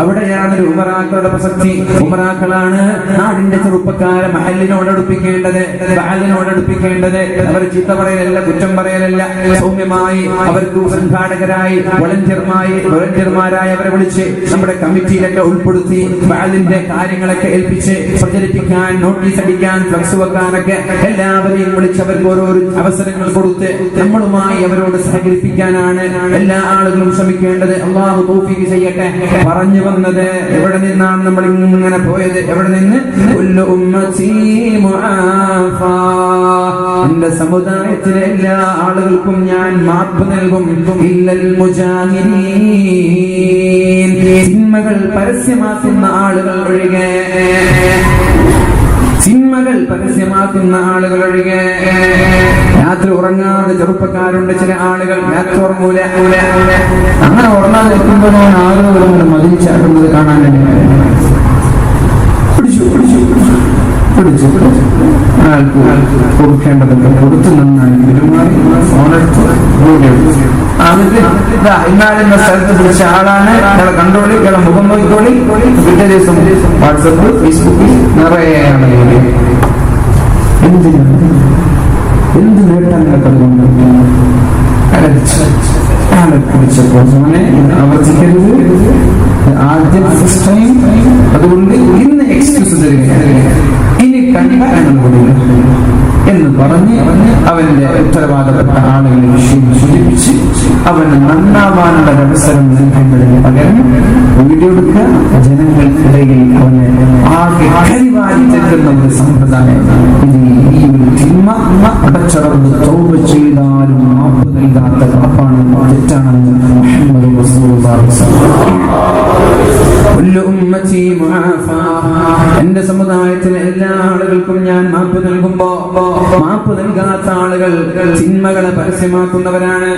അവിടെയാണ് ഒരു ഉമറാക്കളുടെ പ്രസക്തി. ഉമറാക്കളാണ് നാടിന്റെ ചെറുപ്പക്കാരെ മഹലിനോട് അടുപ്പിക്കേണ്ടത്, ബാലിനോട് അടുപ്പിക്കേണ്ടത്. അവർ ചീത്ത പറയലല്ല, കുറ്റം പറയലല്ല, സൗമ്യമായി അവർക്ക് സംഘാടകരായി വളണ്ടിയർമാരായി അവരെ വിളിച്ച് നമ്മുടെ കമ്മിറ്റിയിലൊക്കെ ഉൾപ്പെടുത്തി ബാലിന്റെ കാര്യങ്ങളൊക്കെ ഏൽപ്പിച്ച് പ്രചരിപ്പിക്കാൻ, നോട്ടീസ് അടിക്കാൻ, ഫ്ലക്സ് വെക്കാനൊക്കെ എല്ലാവരെയും വിളിച്ച് അവർക്ക് ഓരോരോ അവസരങ്ങൾ കൊടുത്ത് നമ്മളുമായി അവരോട് സഹകരിപ്പിക്കാനാണ് എല്ലാ ആളുകളും ശ്രമിക്കേണ്ടത്. അല്ലാഹു തൗഫീഖ് ചെയ്യട്ടെ. പറഞ്ഞു വന്നത് എവിടെ നിന്നാണ് നമ്മൾ ഇങ്ങനെ പോയത്? എവിടെ നിന്ന്? കുല്ലു ഉമ്മത്തി മുആഫാ. എന്റെ സമുദായത്തിലെ എല്ലാ ആളുകൾക്കും ഞാൻ മാപ്പ് നൽകും. ഇല്ലൽ മുജാഹിദീൻ. തിന്മകൾ പരസ്യമാക്കുന്ന ആളുകൾ ഒഴികെ, സിനിമകൾ പരസ്യമാക്കുന്ന ആളുകൾ ഒഴികെ. രാത്രി ഉറങ്ങാതെ ചെറുപ്പക്കാരുണ്ട് ചില ആളുകൾ. രാത്രി ഉറങ്ങൂല. അങ്ങനെ ഉറങ്ങാതെ എത്തുമ്പോഴാണ് ആളുകൾ മതിച്ചാടുന്നത് കാണാൻ. ആൾക്ക് കൊടുക്കേണ്ടതൊക്കെ കൊടുത്ത് നന്നായി പെരുമാറി ഇന്നാളിന്ന സ്ഥലത്ത് പിടിച്ച ആളാണ്, ഇയാളെ കണ്ടോളി, ഇയാളെ മുഖം നോക്കിക്കോളി. പിറ്റേ ദിവസം വാട്സപ്പ്, ഫേസ്ബുക്കിൽ നിറയെ എന്ത് നേട്ടങ്ങളൊക്കെ കുറിച്ചപ്പോൾ ആവർത്തിക്കരുത്. ആദ്യം ഫസ്റ്റ് ടൈം. അതുകൊണ്ട് ഇന്ന് എക്സ്ക്യൂസ് തരികയാണ്, ഇനി കണ്ടാൽ എന്ന് പറഞ്ഞ് അവന്റെ ഉത്തരവാദപ്പെട്ട ആളുകളെ വിഷയം സൂചിപ്പിച്ച് അവന് നന്നാവാനുള്ള അവസരം നൽകേണ്ടതിന് പകരം വീഡിയോ എടുക്കുക, ജനങ്ങൾക്കിടയിൽ അവനെ ആകെ കരിവാരിച്ചെത്തുന്ന ഒരു സമ്പ്രദായം. ഈ ഒരു തിന്മ അടച്ചറന്ന് തൗബ ചെയ്താലും മാപ്പ് നൽകാത്ത പാപ്പാണെന്ന് തെറ്റാണെന്ന് മുഹമ്മദ് റസൂലുള്ളാഹി സ്വല്ലല്ലാഹു അലൈഹി വസല്ലം. എന്റെ സമുദായത്തിലെ എല്ലാ ആളുകൾക്കും ഞാൻ മാപ്പ് നൽകുമ്പോ മാപ്പ് നൽകാത്ത ആളുകൾ തിന്മകളെ പരസ്യമാക്കുന്നവരാണ്.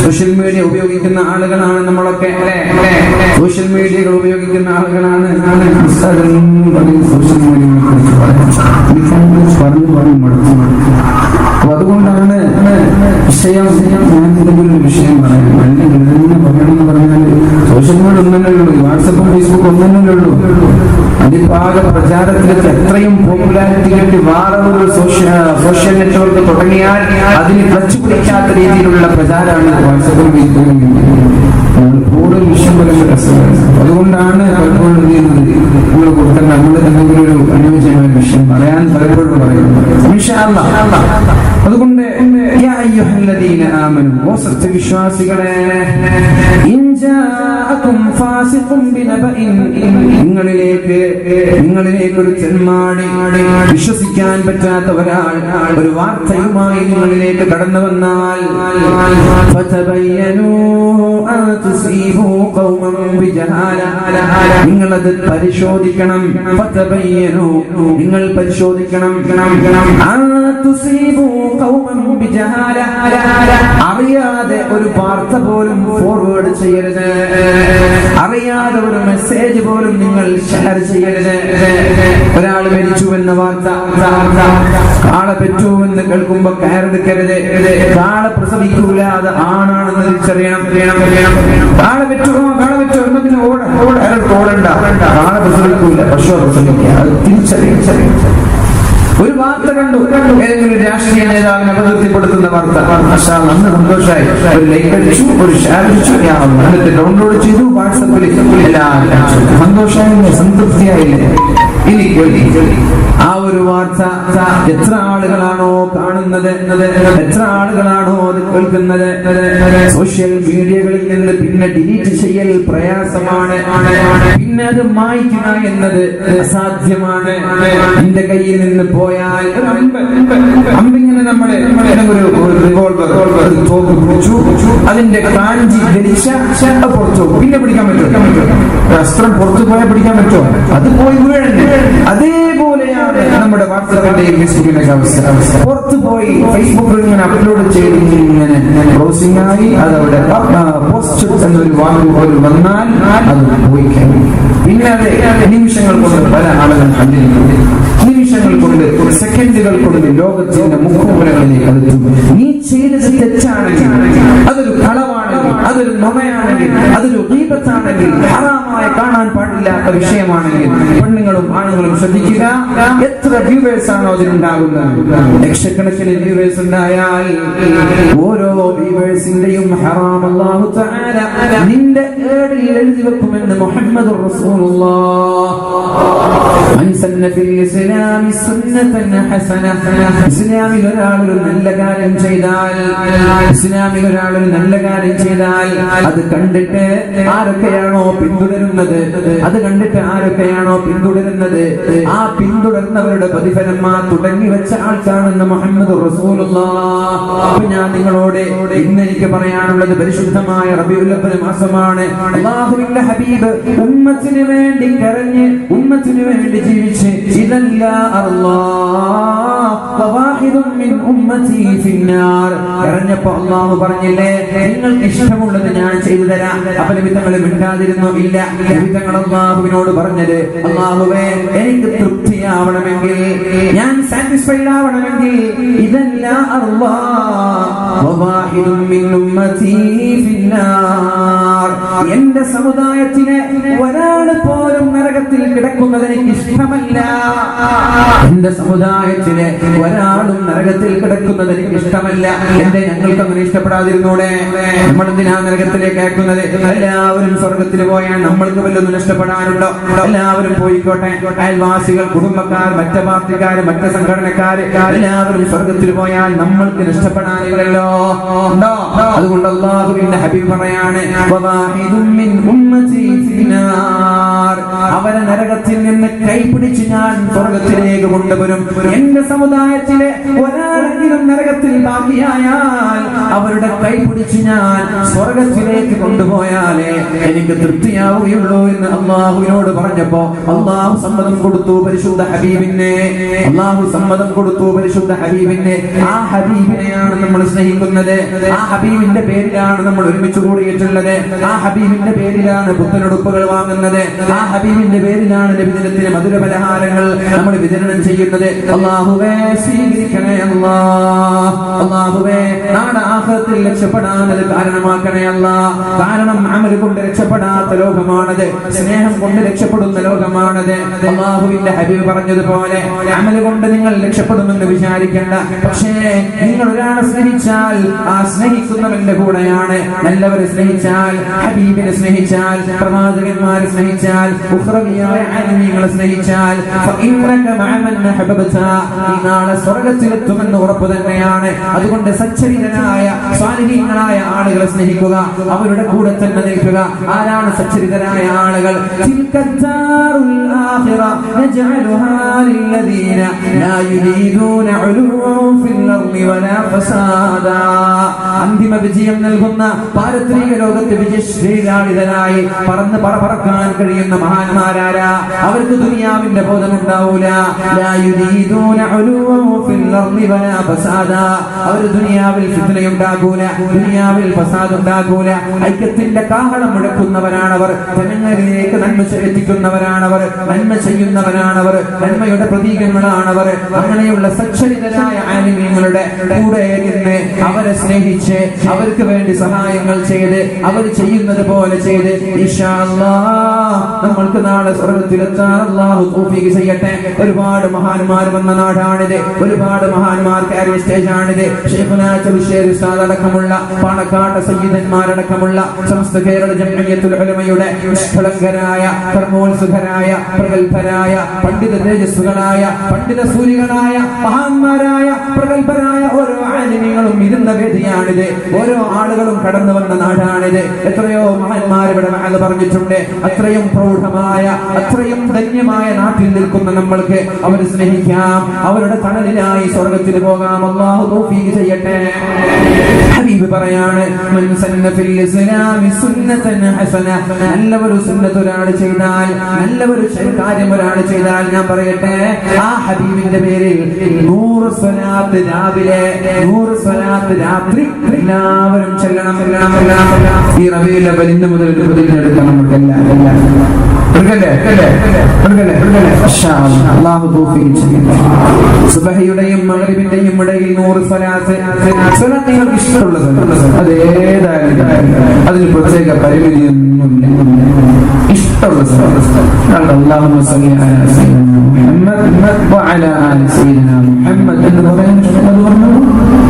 സോഷ്യൽ മീഡിയ ഉപയോഗിക്കുന്ന ആളുകളാണ് നമ്മളൊക്കെ. സോഷ്യൽ മീഡിയകൾ ഉപയോഗിക്കുന്ന ആളുകളാണ്. സോഷ്യൽ മീഡിയയെ കുറിച്ച് പറഞ്ഞു അപ്പൊ അതുകൊണ്ടാണ് വിഷയം ഞാൻ എന്തെങ്കിലും ഒരു വിഷയം പറയാം, അല്ലെങ്കിൽ ഇതെങ്ങനെ പറയണമെന്ന് പറഞ്ഞാൽ സോഷ്യൽ മീഡിയ ഒന്നല്ലേ ഉള്ളൂ, വാട്സപ്പും ഫേസ്ബുക്കും ഒന്നല്ലേ ഉള്ളൂ. അതിപ്പാകെ പ്രചാരത്തിലേക്ക് എത്രയും പോപ്പുലാരിറ്റി കിട്ടി വേറെ ഒരു സോഷ്യൽ നെറ്റ്വർക്ക് തുടങ്ങിയാൽ അതിന് ക്ലച്ച് പിടിക്കാത്ത രീതിയിലുള്ള പ്രചാരമാണ് വാട്സപ്പും ഫേസ്ബുക്കും. നമ്മൾ കൂടുതൽ വിഷയം പറയുന്ന രസമാണ്. അതുകൊണ്ടാണ് പലപ്പോഴും നമ്മൾ കൊടുക്കേണ്ട നമ്മൾ എന്തെങ്കിലും ഒരു അനുയോജ്യമായ വിഷയം പറയാൻ പലപ്പോഴും പറയുന്നത്. അതുകൊണ്ട് സത്യവിശ്വാസികളെ, നിങ്ങളിലേക്ക് ഒരു ചെന്മാടി, വിശ്വസിക്കാൻ പറ്റാത്ത ഒരാൾ ഒരു വാർത്തയുമായി നിങ്ങളിലേക്ക് കടന്നു വന്നാൽ നിങ്ങളത് പരിശോധിക്കണം. നിങ്ങൾ പരിശോധിക്കണം. അറിയാതെ ഒരു വാർത്ത പോലും ഫോർവേഡ് ചെയ്യരുത്. അറിയാതെ ഒരു മെസ്സേജ് പോലും നിങ്ങൾ ഷെയർ ചെയ്യരുത്. ഒരാൾ മരിച്ചു എന്ന വാർത്ത, കാളെ പെറ്റുവെന്ന് കേൾക്കുമ്പോ കയറെടുക്കരുത്. കാളെ പ്രസവിക്കൂല, അത് ആണാണെന്ന് തിരിച്ചറിയണം. കാളെ പെറ്റുവോ എന്നതിന് ഓടണ്ട. കാളെ പ്രസവിക്കൂല, പശു പ്രസവിക്കുക, അത് തിരിച്ചറിയും. ഒരു വാർത്ത കണ്ടു, ഏതെങ്കിലും രാഷ്ട്രീയ നേതാവിനെ അപകീർത്തിപ്പെടുത്തുന്ന വാർത്ത, അന്ന് സന്തോഷമായി, ഒരു ലൈക്ക് അടിച്ചു, ഒരു ഷെയർ അടിച്ചു, എന്നിട്ട് ഡൗൺലോഡ് ചെയ്തു, വാട്സപ്പിൽ എല്ലാവരും സന്തോഷമായില്ലേ, സംതൃപ്തിയായില്ലേ? ഇനി ആ ഒരു വാർത്ത എത്ര ആളുകളാണോ കാണുന്നത്, എത്ര ആളുകളാണോ അത് കേൾക്കുന്നത്? സോഷ്യൽ മീഡിയകളിൽ നിന്ന് പിന്നെ ഡിലീറ്റ് ചെയ്യൽ പ്രയാസമാണ്, പിന്നെ അത് മായ്ക്കുക എന്നത് അസാധ്യമാണ്. എന്റെ കയ്യിൽ നിന്ന് പോയാൽ അമ്പിങ്ങനെ നമ്മുടെ ഒരു റിവോൾവർ അതിന്റെ കാഞ്ചി ധരിച്ച പുറത്തു പിന്നെ പിടിക്കാൻ പറ്റുമോ? വസ്ത്രം പുറത്തു പോയാൽ പിടിക്കാൻ പറ്റുമോ? അത് പോയി വീഴണ്ടേ? അതേപോലെയാണ് നമ്മുടെ വാട്സാപ്പിന്റെയും ഫേസ്ബുക്കിന്റെ അവസ്ഥ. പുറത്തു പോയി ഫേസ്ബുക്കിൽ ഇങ്ങനെ അപ്ലോഡ് ചെയ്ത് ഇങ്ങനെ ക്രോസിംഗ് ആയി അതവിടെ പോസ്റ്റ് എന്നൊരു വാക്ക് പോലും വന്നാൽ അത് പോയി പിന്നെ അത് നിമിഷങ്ങൾ കൊണ്ട് പല ആളുകൾ കണ്ടിരുന്നു. നിമിഷങ്ങൾ കൊണ്ട്, സെക്കൻഡുകൾ കൊണ്ട് ലോകത്തിന്റെ മുഖമുലകളിലേക്ക് അടുത്തു. നീ ചെയ്തത് തെറ്റാണെങ്കിൽ, അതൊരു കളവാണെങ്കിൽ, അതൊരു നുണയാണെങ്കിൽ, അതൊരു ഗീബത്താണെങ്കിൽ, ഹറാമായി കാണാൻ പാടില്ലാത്ത വിഷയമാണെങ്കിൽ പെണ്ണുങ്ങളും ആണുങ്ങളും ശ്രദ്ധിക്കുക. എത്ര വ്യൂവേഴ്സ് ആണോ അതിനുണ്ടാകുന്നത്? ലക്ഷക്കണക്കിന് വ്യൂവേഴ്സ് ഉണ്ടായാൽ ഓരോ വ്യൂവേഴ്സിന്റെയും ഹറാം അല്ലാഹു തആല നിന്റെ ഏടിൽ എഴുതി വെക്കുമെന്ന് മുഹമ്മദുർ റസൂലുള്ളാഹ്. മൻ സന്ന ഫിൽ ഇസ്ലാമി സുന്നതൻ ഹസന. ഇസ്ലാമിൽ ഒരാൾ ഒരു നല്ല കാര്യം ചെയ്താൽ, ഇസ്ലാമിൽ ഒരാൾ ഒരു നല്ല കാര്യം ചെയ്താൽ അത് കണ്ടിട്ട് ആരൊക്കെയാണോ പിന്തുടരുന്നത്, അത് കണ്ടിട്ട് ആരൊക്കെയാണോ പിന്തുടരുന്നത്, ആ പിന്തുടർന്നവരുടെ പ്രതിഫലം തുടങ്ങി വെച്ച ആൾക്കാണെന്ന് മുഹമ്മദ് റസൂലുള്ളാഹ്. അപ്പോൾ ഞാൻ നിങ്ങളോട് ഇന്ന് എനിക്ക് പറയാനുള്ളത്, പരിശുദ്ധമായ റബീഉൽ അവ്വൽ മാസമാണ്. അല്ലാഹുവിന്റെ ഹബീബ് ഉമ്മത്തിന് വേണ്ടി കരഞ്ഞ്, ഉമ്മത്തിന് വേണ്ടി ജീവിച്ച്, ഇദല്ല അല്ലാഹ് വവാഹിദുൻ മിൻ ഉമ്മതി ഫിന്നാർ കരഞ്ഞപ്പോൾ അല്ലാഹു പറഞ്ഞില്ലേ, നിങ്ങൾക്ക് ഇഷ്ടമുള്ളത് ഞാൻ ചെയ്തു തരാം. അപ്പോൾ നബി തങ്ങൾ മിണ്ടാതിരുന്നു? ഇല്ല. നബി തങ്ങൾ അല്ലാഹുവിനോട് പറഞ്ഞത്, അല്ലാഹുവേ എനിക്ക് തൃപ്തിയാവണമെങ്കിൽ, ഞാൻ സാറ്റിസ്ഫൈഡ് ആവണമെങ്കിൽ, ഇദല്ല അല്ലാഹ് വവാഹിദുൻ മിൻ ഉമ്മതി ഫിന്നാർ എന്റെ സമുദായത്തിലെ ഒരാൾ പോലും നരകത്തിൽ കിടക്കുന്നത് എനിക്ക് ഇഷ്ടമല്ല. എന്റെ സമുദായത്തിലെ ഒരാളും നരകത്തിൽ കിടക്കുന്നത് എനിക്ക് ഇഷ്ടമല്ല. എന്റെ ഞങ്ങൾക്ക് അങ്ങനെ ഇഷ്ടപ്പെടാതിരുന്നൂടെ? നമ്മൾ എന്തിനാ നരകത്തിലേക്ക് അയക്കുന്നത്? എല്ലാവരും സ്വർഗത്തിൽ പോയാൽ നമ്മൾക്ക് വല്ലതും നഷ്ടപ്പെടാനുണ്ടോ? എല്ലാവരും പോയിക്കോട്ടെ. അയൽവാസികൾ, കുടുംബക്കാർ, മറ്റു പാർട്ടിക്കാർ, മറ്റു സംഘടനക്കാർ എല്ലാവരും സ്വർഗത്തിൽ പോയാൽ നമ്മൾക്ക് നഷ്ടപ്പെടാനില്ലല്ലോ. ഉണ്ടോ? അതുകൊണ്ട് അല്ലാഹുവിന്റെ ഹബീബ് പറയാണ്, വവാഹിദുൻ മിൻ ഉമ്മതി ഫിന്നാർ അവരെ നരകത്തിൽ നിന്ന് കൈപിടിച്ച് ഞാൻ സ്വർഗത്തിലേക്ക് കൊണ്ടുവരും. എന്റെ സമുദായത്തിലെ ഒരാളെങ്കിലും നരകത്തിൽ ബാക്കിയായാൽ അവരുടെ കൈപിടിച്ച് ഞാൻ സ്വർഗത്തിലേക്ക് കൊണ്ടുപോയാലേ എനിക്ക് തൃപ്തിയാവുകയുള്ളൂ എന്ന് അല്ലാഹുവിനോട് പറഞ്ഞപ്പോ അല്ലാഹു സമ്മതം കൊടുത്തു പരിശുദ്ധ ഹബീബിനെ. അല്ലാഹു സമ്മതം കൊടുത്തു പരിശുദ്ധ ഹബീബിനെ. ആ ഹബീബിനെയാണ് നമ്മൾ സ്നേഹിക്കുന്നത്. ആ ഹബീബിന്റെ പേരിലാണ് നമ്മൾ ഒരുമിച്ച് കൂടിയിട്ടുള്ളത്. ആ ഹബീബിന്റെ പേരിലാണ് പുത്തനുടുപ്പുകൾ വാങ്ങുന്നത്. ആ ഹബീബിന്റെ പേരിലാണ് നബിദിനത്തിന് മധുര പലഹാരങ്ങൾ നമ്മൾ വിതരണം ചെയ്യുന്നത്. അല്ലാഹുവേ സ്വീകരിക്കണേ അല്ലാഹ്. അല്ലാഹുവേ നാളെ ആഖിറത്തിൽ രക്ഷപ്പെടാൻ അത് കാരണമാക്കണേ അല്ലാഹ്. കാരണം അമൽ കൊണ്ട് രക്ഷപ്പെടാത്ത ലോകമാണത്, സ്നേഹം കൊണ്ട് രക്ഷപ്പെടുന്ന ലോകമാണത്. അല്ലാഹുവിന്റെ ഹബീബ് പറഞ്ഞതുപോലെ അമൽ കൊണ്ട് നിങ്ങൾ രക്ഷപ്പെടുമെന്ന് വിചാരിക്കേണ്ട. പക്ഷേ നിങ്ങൾ ഒരാളെ സ്നേഹിച്ചാൽ ആ സ്നേഹിക്കുന്നവന്റെ കൂടെയാണ്. നല്ലവരെ സ്നേഹിച്ചാൽ, ഹബീബിനെ സ്നേഹിച്ചാൽ, പ്രവാചകന്മാരെ സ്നേഹിച്ചാൽ, ഉഖ്റവിയായ ആലിമീങ്ങളെ സ്നേഹിച്ചാൽ ഫഇന്നക മഅമൻ ഹബബത ഈ നാളെ സ്വർഗ്ഗത്തിലെത്തുമെന്ന് ഉറപ്പ് തന്നെയാണ്. അതുകൊണ്ട് സച്ചരിതരായ സാലിഹീങ്ങളായ ആളുകളെ സ്നേഹിക്കുക, അവരുടെ കൂടെ തന്നെ നിൽക്കുക. ആരാണ് സച്ചരിതരായ ആളുകൾ? തിൽക്കദ്ദാറുൽ ആഖിറ നജഅലുഹാ ലില്ലദീന ലാ യുരീദൂന ഉലുവൻ ഫിൽ അർളി വലാ ഫസാദാ അന്തിമ വിജയം നൽകുന്ന പാരത്രിക ലോകത്തെ വിജയശ്രീലാളിതനായി പറക്കാൻ കഴിയുന്ന മഹാന്മാരാരാ? അവർക്ക് ദുനിയാവിന്റെ ബോധമുണ്ടാവൂല. ലാ യുരീദൂന ഉലുവൻ ഫിൽ അർളി الأرض ولا فسادا അവർ ദുനിയാവിൽ ഫിത്നയുണ്ടാകൂല, ദുനിയാവിൽ ഫസാദ് ഉണ്ടാകൂല. ഐക്യത്തിന്റെ കാഹളം മുഴക്കുന്നവരാണവർ, ജനങ്ങളിലേക്ക് നന്മ എത്തിക്കുന്നവരാണവർ, നന്മ ചെയ്യുന്നവരാണവർ, നന്മയുടെ പ്രതീകങ്ങളാണവർ. അങ്ങനെയുള്ള സച്ചരിതരായ ആലിമീങ്ങളുടെ കൂടെ ഇരുന്ന് അവരെ സ്നേഹിച്ച് അവർക്ക് വേണ്ടി സഹായങ്ങൾ ചെയ്ത് അവർ ചെയ്യുന്നത് പോലെ ചെയ്ത് ഇൻഷാ അല്ലാഹ് നമ്മൾക്ക് നാളെ സ്വർഗ്ഗത്തിലെത്താൻ അല്ലാഹു തൗഫീഖ് ചെയ്യട്ടെ. ഒരുപാട് മഹാന്മാർ വന്ന നാടാണിത്, ഒരുപാട് മഹാന്മാർ കയറിയ സ്റ്റേജാണിത്. ശൈഖുനാ ചൗശ്ശേരി ഉസ്താദ് അടക്കമുള്ള പാണക്കാട് സയ്യിദന്മാരടക്കമുള്ള സമസ്ത കേരള ജംഇയ്യത്തുൽ ഉലമയുടെ നിഷ്കളങ്കരായ കർമ്മോത്സുകരായ പ്രഗത്ഭരായ പണ്ഡിത തേജസ്സുകളായ പണ്ഡിത സൂര്യകളായ മഹാന്മാരായ പ്രഗത്ഭരായ ഓരോ ആലിമീങ്ങളും ഇരുന്ന വേദിയാണിത്. ഓരോ ആളുകളും കടന്നു വന്ന നാടാണിത്. എത്രയോ മഹാന്മാർ ഇവിടെ മഹൽ പറഞ്ഞിട്ടുണ്ട്. അത്രയും പ്രൗഢമായ അത്രയും ധന്യമായ നാട്ടിൽ നിൽക്കുന്ന നമ്മൾക്ക് അവരെ സ്നേഹിക്കാം, അവരുടെ തണലിനായി സ്വർഗ്ഗത്തിൽ പോകാം. അല്ലാഹു തൗഫീഖ് ചെയ്യട്ടെ. ഹബീബ് പറയാണ്, മൻ സന്ന ഫിൽ ഇസ്ലാമി സുന്നതൻ ഹസന. നല്ല ഒരു സുന്നത്ത് ഒരാൾ ചെയ്താൽ, നല്ല ഒരു കാര്യം ഒരാൾ ചെയ്താൽ, ഞാൻ പറയട്ടെ, ആ ഹബീബിന്റെ പേരിൽ 100 സ്വലാത്ത് രാവിലെ, 100 സ്വലാത്ത് രാത്രി എല്ലാവരും ചെല്ലണം. ഈ റബീഉൽ അവ്വൽ ഇന്ന് മുതൽ എടുക്കണം നമുക്കെല്ലാം. സുബഹിയുടെയും മഗ്രിബിന്റെയും ഇടയിൽ 100 സ്വലാത്ത്. നിങ്ങൾക്ക് ഇഷ്ടമുള്ളത് അതേതായാലും അതിന് പ്രത്യേക പരിമിതിയൊന്നുമില്ല. ഇഷ്ടമുള്ള അല്ലാഹുമ്മ സ്വല്ലി അലാ സയ്യിദിനാ മുഹമ്മദ് വഅലാ ആലി സയ്യിദിനാ മുഹമ്മദ് എന്ന് പറയുന്നത്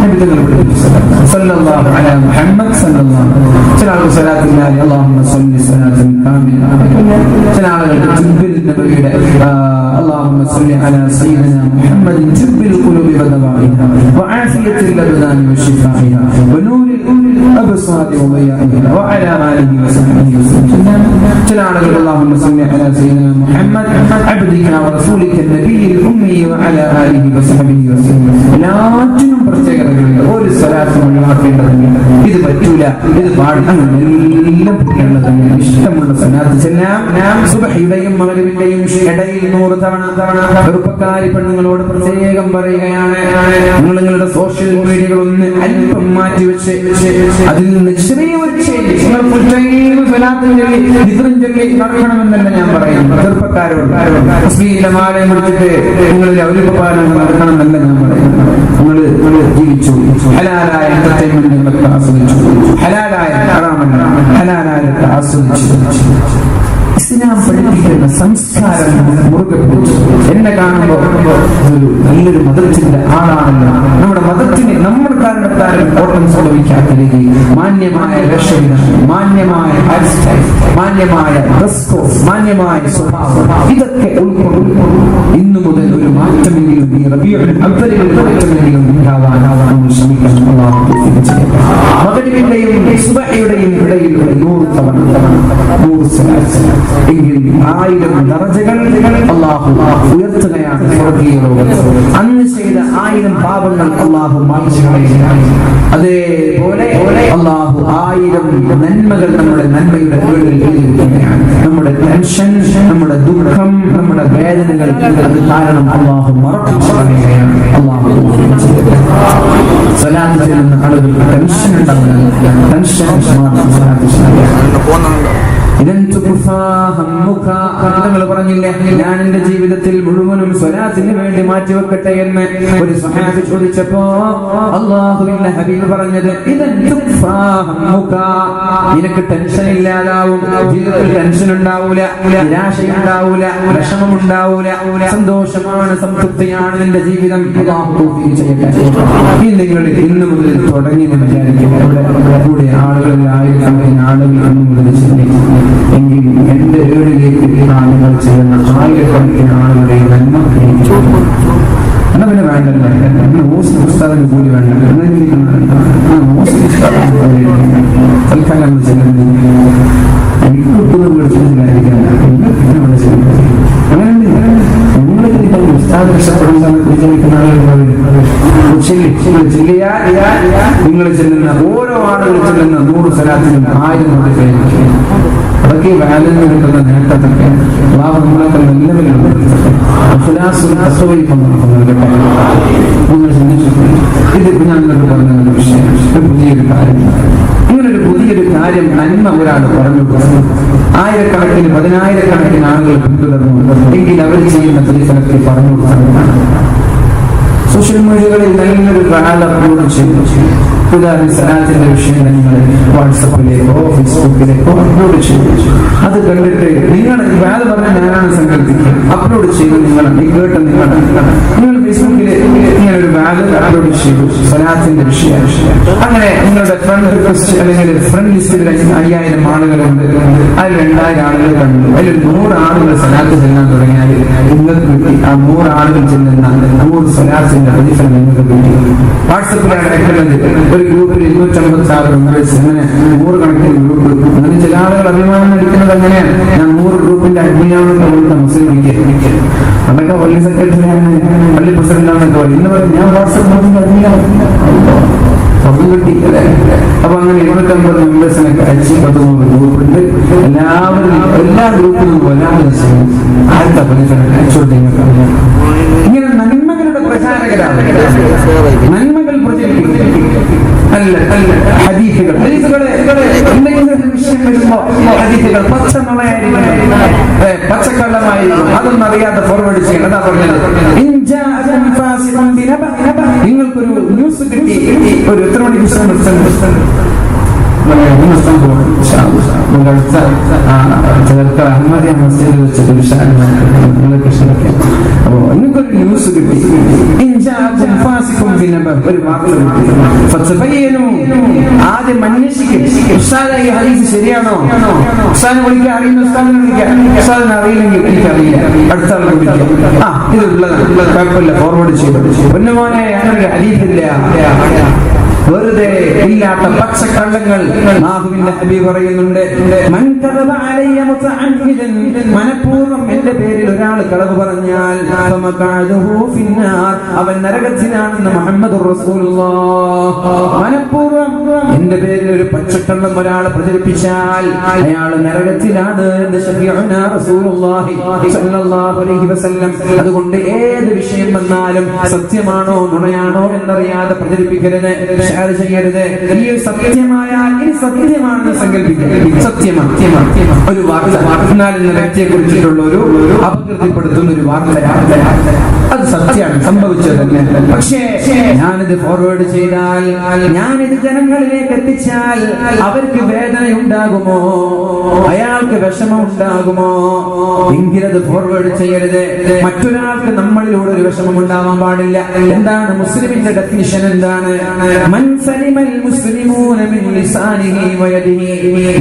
നബി തങ്ങൾ പഠിപ്പിച്ചു. സല്ലല്ലാഹു അലാ മുഹമ്മദ് സല്ലല്ലാഹു ചില ആളുകൾ സ്വലാത്തില്ലാതെ അല്ലാഹുമ്മ സ്വല്ലി സ്വലാത്തൻ കാമില. ചില ആളുകൾ ജിബ്രിൽ നബിയുടെ اللهم صل على سيدنا محمد جب القلوب ودوائها وعافية الأبدان وشفائها ونور الأبصار وضيائها وعلى آله وصحبه وسلم. اللهم صل على سيدنا محمد عبدك ورسولك النبي الأمي وعلى آله وصحبه وسلم. എല്ലാറ്റിനും പ്രത്യേകതകളുണ്ട്. ഒരു സ്വലാത്തും ഒഴിവാക്കേണ്ടതില്ല. ഇത് പറ്റൂല, ഇത് പാടുന്നതെല്ലാം പറ്റുന്നതല്ല. ഇഷ്ടമുള്ള സ്വലാത്ത് ചെല്ലാം. സുബഹിയുടെയും മഗ്രിബിന്റെയും ഇടയിൽ 100 തവണ. ചെറുപ്പക്കാരി പെണ്ണുങ്ങളോട് പ്രത്യേകം പറയുകയാണ്, നിങ്ങളുടെ സോഷ്യൽ മീഡിയകൾ ഒന്ന് അല്പം മാറ്റിവെച്ച് അതിൽ നിന്ന് ചെറിയൊരു നടക്കണമെന്നല്ല ഞാൻ പറയുന്നു. ചെറുപ്പക്കാരോട് മാലയം പിടിച്ചിട്ട് നിങ്ങളിൽ ഔലിപ്പാലം നടക്കണമെന്നല്ല ഞാൻ പറയുന്നു. നിങ്ങൾ ജീവിച്ചു, ഹലാലായ എന്റർടൈൻമെന്റുകളൊക്കെ ആസ്വദിച്ചു, ഹലാലായ ഹറാമല്ല ഹലാലായൊക്കെ ആസ്വദിച്ചു. ഇസ്ലാം പഠിപ്പിക്കുന്ന സംസ്കാരം മുറുകെ പിടിച്ചു. എന്നെ കാണുമ്പോൾ ഒരു നല്ലൊരു മതത്തിന്റെ ആളാണല്ലോ, നമ്മുടെ മതത്തിന് നമ്മൾ കാരണത്താലും ഓട്ടം സംഭവിക്കാത്ത രീതിയിൽ മാന്യമായ വേഷവിധാനം, മാന്യമായ ഹെയർ സ്റ്റൈൽ, മാന്യമായ ഡ്രസ് കോഡ്, മാന്യമായ സ്വഭാവം, ഇതൊക്കെ ഉൾക്കൊള്ളും. ഇന്നു മുതൽ ഒരു മാറ്റമെങ്കിലും ഈ റബീഉൽ അവ്വലിൽ ഒരു മാറ്റമെങ്കിലും ഉണ്ടാവാൻ നമ്മൾ ശ്രമിക്കണം. അല്ലാഹു തൗഫീഖ് ചെയ്യട്ടെ. മഗ്രിബിന്റെയും സുബ്ഹിയുടെയും ഇടയിൽ 100 തവണ 100 സ്വലാത്ത് എങ്കിൽ 1000 ദറജകൾ അല്ലാഹു ഉയർത്തുകയാണ് സ്വർഗ്ഗീയ ലോകത്ത്. അന്ന് ചെയ്ത 1000 പാപങ്ങൾ അല്ലാഹു മായ്ച്ചു കളയുകയാണ്. അതേപോലെ അല്ലാഹു 1000 നന്മകൾ നമ്മുടെ നന്മയുടെ മുകളിൽ എഴുതിയിരിക്കുകയാണ്. നമ്മുടെ ടെൻഷൻ, നമ്മുടെ ദുഃഖം, നമ്മുടെ വേദനകൾ അത് കാരണം അല്ലാഹു മറച്ചു കളയുകയാണ്. അല്ലാഹു സ്വലാത്ത് ചെയ്യുന്ന ആളുകൾക്ക് ടെൻഷൻ ഉണ്ടാകുന്നത് ടെൻഷൻ തങ്ങൾ പറഞ്ഞില്ലേ, ഞാൻ എന്റെ ജീവിതത്തിൽ മുഴുവനും സ്വലാത്തിന് വേണ്ടി മാറ്റിവെക്കട്ടെ എന്ന് ഒരു സ്വഹാബി ചോദിച്ചപ്പോ അല്ലാഹുവിന്റെ ഹബീബ് പറഞ്ഞത്, നിനക്ക് ടെൻഷൻ ഇല്ലാതാവും, ജീവിതത്തിൽ ടെൻഷൻ ഉണ്ടാവൂല, നിരാശയുണ്ടാവൂല, വിഷമമുണ്ടാവൂല, സന്തോഷമാണ്, സംതൃപ്തിയാണ് നിന്റെ ജീവിതം. നിങ്ങൾ ഇന്ന് മുതൽ തുടങ്ങി വിചാരിക്കും. ഇവിടെ കൂടെ ആളുകളിലായിരിക്കും ആളുകൾ ഇന്നു മുതൽ ചിന്തിക്കും എങ്കിൽ എന്റെ ഏഴിലേക്ക് നിങ്ങൾ ചെയ്യുന്ന 1000 ആളുകളുടെ നന്മ എന്നാ പിന്നെ വേണ്ടല്ലോ. ഉസ്താദിന് കൂടി വേണ്ട തൽക്കാലം എനിക്ക് കിട്ടുന്നത് വിളിച്ചിട്ടില്ലായിരിക്കാം. അങ്ങനെ ഉസ്താദ് രക്ഷപ്പെടുന്ന വിചാരിക്കുന്ന ആളുകൾ നിങ്ങൾ ചെല്ലുന്ന ഓരോ ആളുകൾ ചെല്ലുന്ന 100 സ്വലാത്തിനും 1000 പേര് അതൊക്കെ ഈ വാലിൽ നിന്ന് കിട്ടുന്ന നേട്ടത്തൊക്കെ അള്ളാഹു നമ്മളൊക്കെ നല്ലവരുണ്ട്. നിങ്ങൾ ചിന്തിച്ചു, ഇതിപ്പോ ഞാൻ നിങ്ങൾക്ക് പറഞ്ഞ ഒരു വിഷയം, പുതിയൊരു കാര്യം. ഇങ്ങനൊരു പുതിയൊരു കാര്യം നന്മ ഒരാൾ പറഞ്ഞു കൊടുത്തു, ആയിരക്കണക്കിന് 10,000-കണക്കിന് ആളുകൾ പിന്തുടർന്നു എങ്കിൽ അവർ ചെയ്യുന്ന പ്രതിഫലത്തിൽ പറഞ്ഞു കൊടുക്കുന്നതാണ്. സോഷ്യൽ മീഡിയകളിൽ നല്ലൊരു അപ്ലോഡ് ചെയ്തു. ഉദാഹരണ സലാത്തിന്റെ വിഷയം നിങ്ങൾ വാട്സപ്പിലേക്കോ ഫേസ്ബുക്കിലേക്കോ അപ്ലോഡ് ചെയ്തു. അത് കണ്ടിട്ട് നിങ്ങൾ വേറെ പറഞ്ഞ ഞാനാണ് സങ്കല്പിക്കുക, അപ്ലോഡ് ചെയ്തു. നിങ്ങൾ കേട്ട് നിങ്ങൾ ഫേസ്ബുക്കിൽ ഇങ്ങനെ ഒരു വാല് അപ്ലോഡ് ചെയ്തു സലാത്തിന്റെ വിഷയം. അങ്ങനെ നിങ്ങളുടെ ഫ്രണ്ട് റിക്വസ്റ്റ് അല്ലെങ്കിൽ ഫ്രണ്ട് ലിസ്റ്റിൽ 5,000 ആളുകളുണ്ട്. അതിൽ 2,000 ആളുകൾ കണ്ടു. അതിൽ 100 ആളുകൾ സലാത്ത് ചെല്ലാൻ തുടങ്ങിയാൽ നിങ്ങൾക്ക് കിട്ടി ആ 100 ആളുകൾ ചെല്ലുന്ന 100 സലാത്തിന്റെ പ്രതിഫലം നിങ്ങൾക്ക് കിട്ടി. വാട്സപ്പിലാണ് അയക്കുന്നത്. ഒരു ഗ്രൂപ്പിൽ 256 മെമ്പേഴ്സ്, അങ്ങനെ 100 കണക്കിന് ഗ്രൂപ്പ്. അങ്ങനെ ചില ആളുകൾ അഭിമാനം നടിക്കുന്നത് അങ്ങനെയാണ്, ഞാൻ 100 ഗ്രൂപ്പിന്റെ അഡ്മിനാണെന്ന് കൊടുത്ത മുസ്ലിം ലീഗ് അതൊക്കെ പള്ളി സെക്രട്ടറിയാണ്, പള്ളി പ്രസിഡന്റാണെന്നൊക്കെ പറയും. ഇന്ന് പറയും ഞാൻ വാട്സപ്പ് ഗ്രൂപ്പിന്റെ അഡ്മിനാണ്. ഒന്നും കിട്ടിയില്ലേ? അപ്പൊ അങ്ങനെ 250 മെമ്പേഴ്സിനൊക്കെ അയച്ച് 13 ഗ്രൂപ്പുണ്ട്. എല്ലാവരും എല്ലാ ഗ്രൂപ്പിലും ആദ്യത്തെ പ്രതിഫലം അയച്ചുകൊണ്ട് ഇങ്ങനെ നന്മകളുടെ പ്രചാരകരാണ്, നന്മകൾ പ്രചരിപ്പിക്കും. ഹദീസുകൾ എന്തെങ്കിലും വിഷയം വരുമ്പോ ഹദീസുകൾ പച്ചക്കള്ളമായിരിക്കും, അതൊന്നും അറിയാതെ ഫോർവേഡ് ചെയ്യണം. അതാ പറഞ്ഞത്, നിങ്ങൾക്കൊരു ന്യൂസ് കിട്ടി. ഒരു എത്ര മണിക്ക് ചിലർക്ക് അഹമ്മദിയ മസ്ജിദിൽ വെച്ചിട്ട് അപ്പോ നിങ്ങൾക്കൊരു ന്യൂസ് കിട്ടി, ഒരു വാർത്ത കിട്ടി. ആദ്യം അന്വേഷിക്കും, ഉസ്താദ് ഈ ഹദീസ് ശരിയാണോ? ഉസ്താദിനെ വിളിക്കാൻ അറിയുന്ന ഉസ്താദിനെ വിളിക്കാം, ഉസ്താദിനെ അറിയില്ലെങ്കിൽ എനിക്കറിയില്ല, അടുത്ത ആൾ വിളിക്കാം. ഇത് ഉള്ളതാണ്, കുഴപ്പമില്ല, ഫോർവേഡ് ചെയ്തു. പൊന്നുമോനെ അങ്ങനെ ഹദീസില്ല, വെറുതെ ഇല്ലാത്ത പച്ചക്കള്ളങ്ങൾ അല്ലാഹുവിന്റെ ഹബീബ് പറയുന്നുണ്ട്. മനഃപൂർവ്വം എന്റെ പേരിൽ ഒരാൾ കളവ് പറഞ്ഞാൽ അവൻ നരകത്തിലാണെന്ന് മുഹമ്മദ് റസൂലുള്ളാഹ്. മനഃപൂർവ്വം എന്റെ പേരിൽ ഒരു പച്ചക്കള്ളം ഒരാൾ പ്രചരിപ്പിച്ചാൽ അയാൾ നരകത്തിലാണ് എന്ന് ശഫീഉനാ റസൂലുള്ളാഹി സ്വല്ലല്ലാഹു അലൈഹി വസല്ലം. അതുകൊണ്ട് ഏത് വിഷയം വന്നാലും സത്യമാണോ നുണയാണോ എന്നറിയാതെ പ്രചരിപ്പിക്കരുത്, ചെയ്യരുത്. ഈ സത്യമായാൽ ഇനി സത്യമാണെന്ന് സങ്കല്പിക്കരുത്. സത്യമാണ് ഒരു വാർത്ത എന്ന വ്യക്തിയെ കുറിച്ചിട്ടുള്ള ഒരു അപകീർത്തിപ്പെടുത്തുന്ന ഒരു വാർത്തയാണ്, അത് സത്യമാണ്, സംഭവിച്ചത് തന്നെ. പക്ഷേ ഞാനിത് ഫോർവേഡ് ചെയ്താൽ, ഞാനിത് ജനങ്ങളിലേക്ക് എത്തിച്ചാൽ അവർക്ക് വേദനയുണ്ടാകുമോ, അയാൾക്ക് വിഷമം ഉണ്ടാകുമോ? എങ്കിലത് ഫോർവേഡ് ചെയ്യരുത്. മറ്റൊരാൾക്ക് നമ്മളിലൂടെ ഒരു വിഷമം ഉണ്ടാവാൻ പാടില്ല. എന്താണ് മുസ്ലിമിന്റെ ഡെഫിനിഷൻ? എന്താണ്?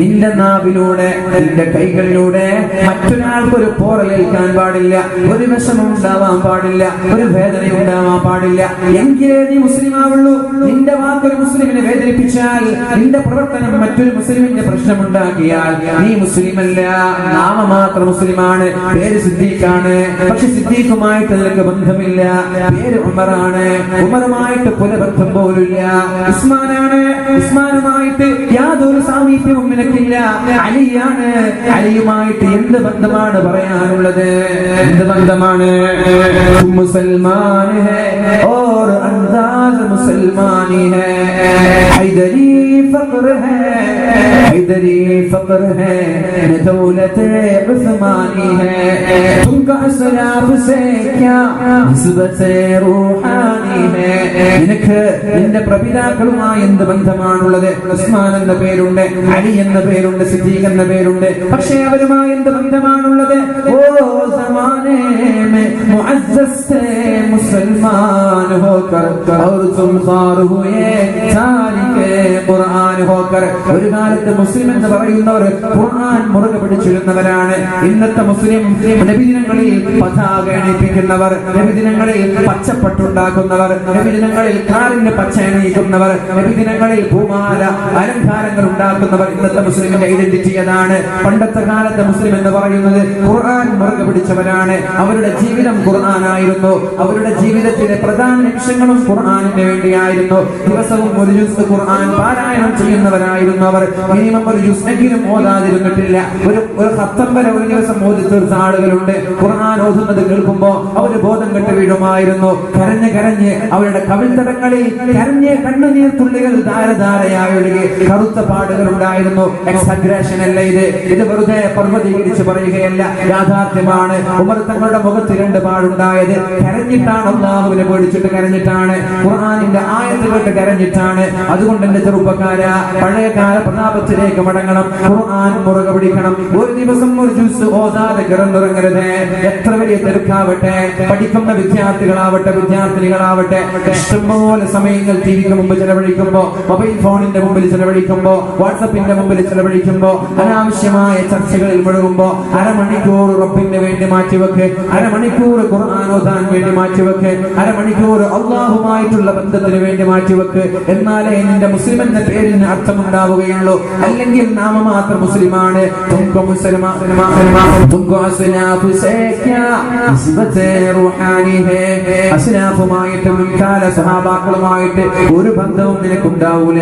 നിന്റെ നാവിലൂടെ നിന്റെ കൈകളിലൂടെ മറ്റൊരാൾക്കൊരു പോറലേൽക്കാൻ പാടില്ല, ഒരു വിഷമം ഉണ്ടാവാൻ പാടില്ല, ഒരു വേദന ഉണ്ടാവാൻ പാടില്ല. എങ്കിലേ നീ മുസ്ലിം ആവുള്ളൂ. നിന്റെ വാക്കൊരു മുസ്ലിമിനെ വേദനിപ്പിച്ചാൽ, നിന്റെ പ്രവർത്തനം മറ്റൊരു മുസ്ലിമിന്റെ പ്രശ്നമുണ്ടാക്കിയാൽ നീ മുസ്ലിമല്ല, നാമമാത്ര മുസ്ലിമാണ്, പേര് സിദ്ദീഖാണ്. പക്ഷെ സിദ്ദീഖുമായിട്ട് നിനക്ക് ബന്ധമില്ല. പേര് ഉമറാണ്, ഉമറുമായിട്ട് പുലബന്ധം പോലില്ല. ഉസ്മാനാണ്, ഉസ്മാനുമായിട്ട് യാതൊരു സാമീപ്യവും നിനക്കില്ല. അലിയാണ്, അലിയുമായിട്ട് എന്ത് ബന്ധമാണ് പറയാനുള്ളത്? എന്ത് ബന്ധമാണ്? മുസൽമാൻ ഹൈ ഓർ അൻദാസ് മുസൽമാനി ഹൈ, ഹൈദരി ഫഖർ ഹൈ, ഹൈദരി ഫഖർ ഹൈ, ദൗലത്തെ ഉസ്മാനി ഹൈ, തുംകാ അസ്ലാഫ് സേ ക്യാ നിസ്ബത്തെ റൂഹാനി ഹൈ. നിനക്ക് നിന്റെ പ്രപിതാക്കളുമായി എന്ത് ബന്ധമാണുള്ളത്? ഉസ്മാൻ എന്ന പേരുണ്ട്, അലി എന്ന പേരുണ്ട്, സിദ്ദീഖ് എന്ന പേരുണ്ട്. പക്ഷേ അവരുമായി എന്ത് ബന്ധമാണുള്ളത്? ഓ സമാനെ മേ മുഅസ്സസ് थे मुसलमान होकर और तुम खार हुए तारिके ഖുർആൻ ഹോക്കർ. ഒരു കാലത്ത് മുസ്ലിം എന്ന് പറയുന്നവർ ഖുർആൻ മുറുകെ പിടിച്ചിരുന്നവരാണ്. ഇന്നത്തെ മുസ്ലിം നബിദിനങ്ങളിൽ പതാക എണീപ്പിക്കുന്നവർ, നബിദിനങ്ങളിൽ പച്ചപ്പട്ടുണ്ടാക്കുന്നവർ, നബിദിനങ്ങളിൽ കാറിന് പച്ച എണീക്കുന്നവർ, നബിദിനങ്ങളിൽ പൂമാല അലങ്കാരങ്ങൾ ഉണ്ടാക്കുന്നവർ ഇന്നത്തെ മുസ്ലിമിന്റെ ഐഡന്റിറ്റി അതാണ്. പണ്ടത്തെ കാലത്തെ മുസ്ലിം എന്ന് പറയുന്നത് ഖുർആൻ മുറുകെ പിടിച്ചവരാണ്. അവരുടെ ജീവിതം ഖുർആനായിരുന്നു. അവരുടെ ജീവിതത്തിലെ പ്രധാന ലക്ഷ്യങ്ങളും ഖുർആനിന് വേണ്ടിയായിരുന്നു. ദിവസവും ഒരു ജുസ് ഖുർആൻ പാരായണം ചെയ്യുന്നവരായിരുന്നു അവർ. മിനിമം ഒരു ജുസ്നെങ്കിലും ഓതാതിരുന്നിട്ടില്ല. ഒരു ഖത്തം വരെ ഒരു ദിവസം ഓതി തീർച്ച ആളുകളുണ്ട്. ഖുർആൻ ഓതുന്നത് കേൾക്കുമ്പോ അവര് ബോധം കെട്ട് വീഴുമായിരുന്നു. കരഞ്ഞ് കരഞ്ഞ് അവരുടെ കവിൾത്തടങ്ങളിൽ കരഞ്ഞ് കണ്ണുനീർ തുള്ളികൾ ധാരധാരയായി ഒഴുകി കറുത്ത പാടുകൾ ഉണ്ടായിരുന്നു. എക്സാഗ്രേഷൻ അല്ല ഇത് വെറുതെ പർവ്വതീകരിച്ച് പറയുകയല്ല, യാഥാർത്ഥ്യമാണ്. ഉമർ തങ്ങളുടെ മുഖത്ത് 2 പാടുണ്ടായത് കരഞ്ഞിട്ടാണ്. അല്ലാഹുവിനെ പേടിച്ചിട്ട് കരഞ്ഞിട്ടാണ്. ഖുർആനിന്റെ ആയത്ത് കേട്ട് കരഞ്ഞിട്ടാണ്. അതുകൊണ്ട് എന്റെ ചെറുപ്പക്കാരാ, പഴയകാല പ്രതാപത്തിലേക്ക് മടങ്ങണം. ഖുർആൻ മുറുകെ പിടിക്കണം. ഒരു ദിവസം ഒരു ജുസ് ഓതാതെ കിടന്നുറങ്ങരുത്. എത്ര വലിയ തിരക്കാവട്ടെ, പഠിക്കുന്ന വിദ്യാർത്ഥികളാവട്ടെ വിദ്യാർത്ഥിനികളാവട്ടെ, ഇഷ്ടംപോലെ സമയങ്ങൾ ടിവിക്ക് മുമ്പ് ചെലവഴിക്കുമ്പോ, മൊബൈൽ ഫോണിന്റെ മുമ്പിൽ ചെലവഴിക്കുമ്പോ, വാട്സപ്പിന്റെ മുമ്പിൽ ചെലവഴിക്കുമ്പോ, അനാവശ്യമായ ചർച്ചകളിൽ മുഴുകുമ്പോ അരമണിക്കൂർ റബ്ബിന് വേണ്ടി മാറ്റിവെക്ക്, അരമണിക്കൂർ ഖുർആൻ ഓതാൻ വേണ്ടി മാറ്റിവെക്ക്, അരമണിക്കൂർ അല്ലാഹുമായിട്ടുള്ള ബന്ധത്തിന് വേണ്ടി മാറ്റിവെക്ക്. എന്നാലേ നിന്റെ മുസ്ലിം എന്ന പേരിന് അർത്ഥമുണ്ടാവുകയുള്ളൂ. അല്ലെങ്കിൽ നാമമാത്ര മുസ്ലിമാണ്. അസ്നാഫുമായിട്ട് മുൻകാല സഹാബാക്കളുമായിട്ട് ഒരു ബന്ധവും നിനക്കുണ്ടാവൂല.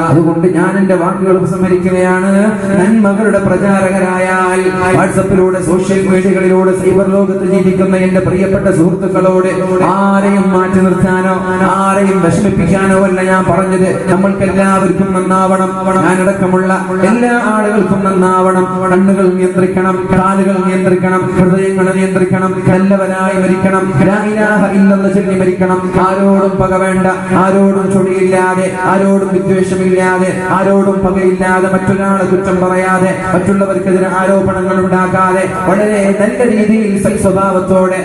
അതുകൊണ്ട് ഞാൻ എന്റെ വാക്കുകൾ ഉപസംഹരിക്കുകയാണ്. നന്മകളുടെ പ്രചാരകരായാൽ വാട്സപ്പിലൂടെ സോഷ്യൽ മീഡിയകളിലൂടെ സൈബർ ലോകത്ത് ജീവിക്കുന്ന എന്റെ പ്രിയപ്പെട്ട സുഹൃത്തുക്കളോട് ആരെയും മാറ്റി നിർത്താനോ ആരെയും വിഷമിപ്പിക്കാനോ അല്ല ഞാൻ പറഞ്ഞത്. നമ്മൾക്ക് എല്ലാവർക്കും നന്നാവണം. ഞാനടക്കമുള്ള എല്ലാ ആളുകൾക്കും നന്നാവണം. കണ്ണുകൾ നിയന്ത്രിക്കണം, കാലുകൾ നിയന്ത്രിക്കണം, ഹൃദയങ്ങൾ നിയന്ത്രിക്കണം, നല്ലവരായി മരിക്കണം, ലാ ഇലാഹ ഇല്ലല്ലാഹ് ചൊല്ലി മരിക്കണം. ആരോടും പക വേണ്ട, ആരോടും ചൊടിയില്ലാതെ, ആരോടും വിദ്വേഷമില്ലാതെ, ആരോടും പകയില്ലാതെ, മറ്റൊരാളെ കുറ്റം പറയാതെ, മറ്റുള്ളവർക്കെതിരെ ആരോപണങ്ങൾ ഉണ്ടാക്കാതെ, വളരെ നല്ല രീതിയിൽ സ്വഭാവത്തോടെ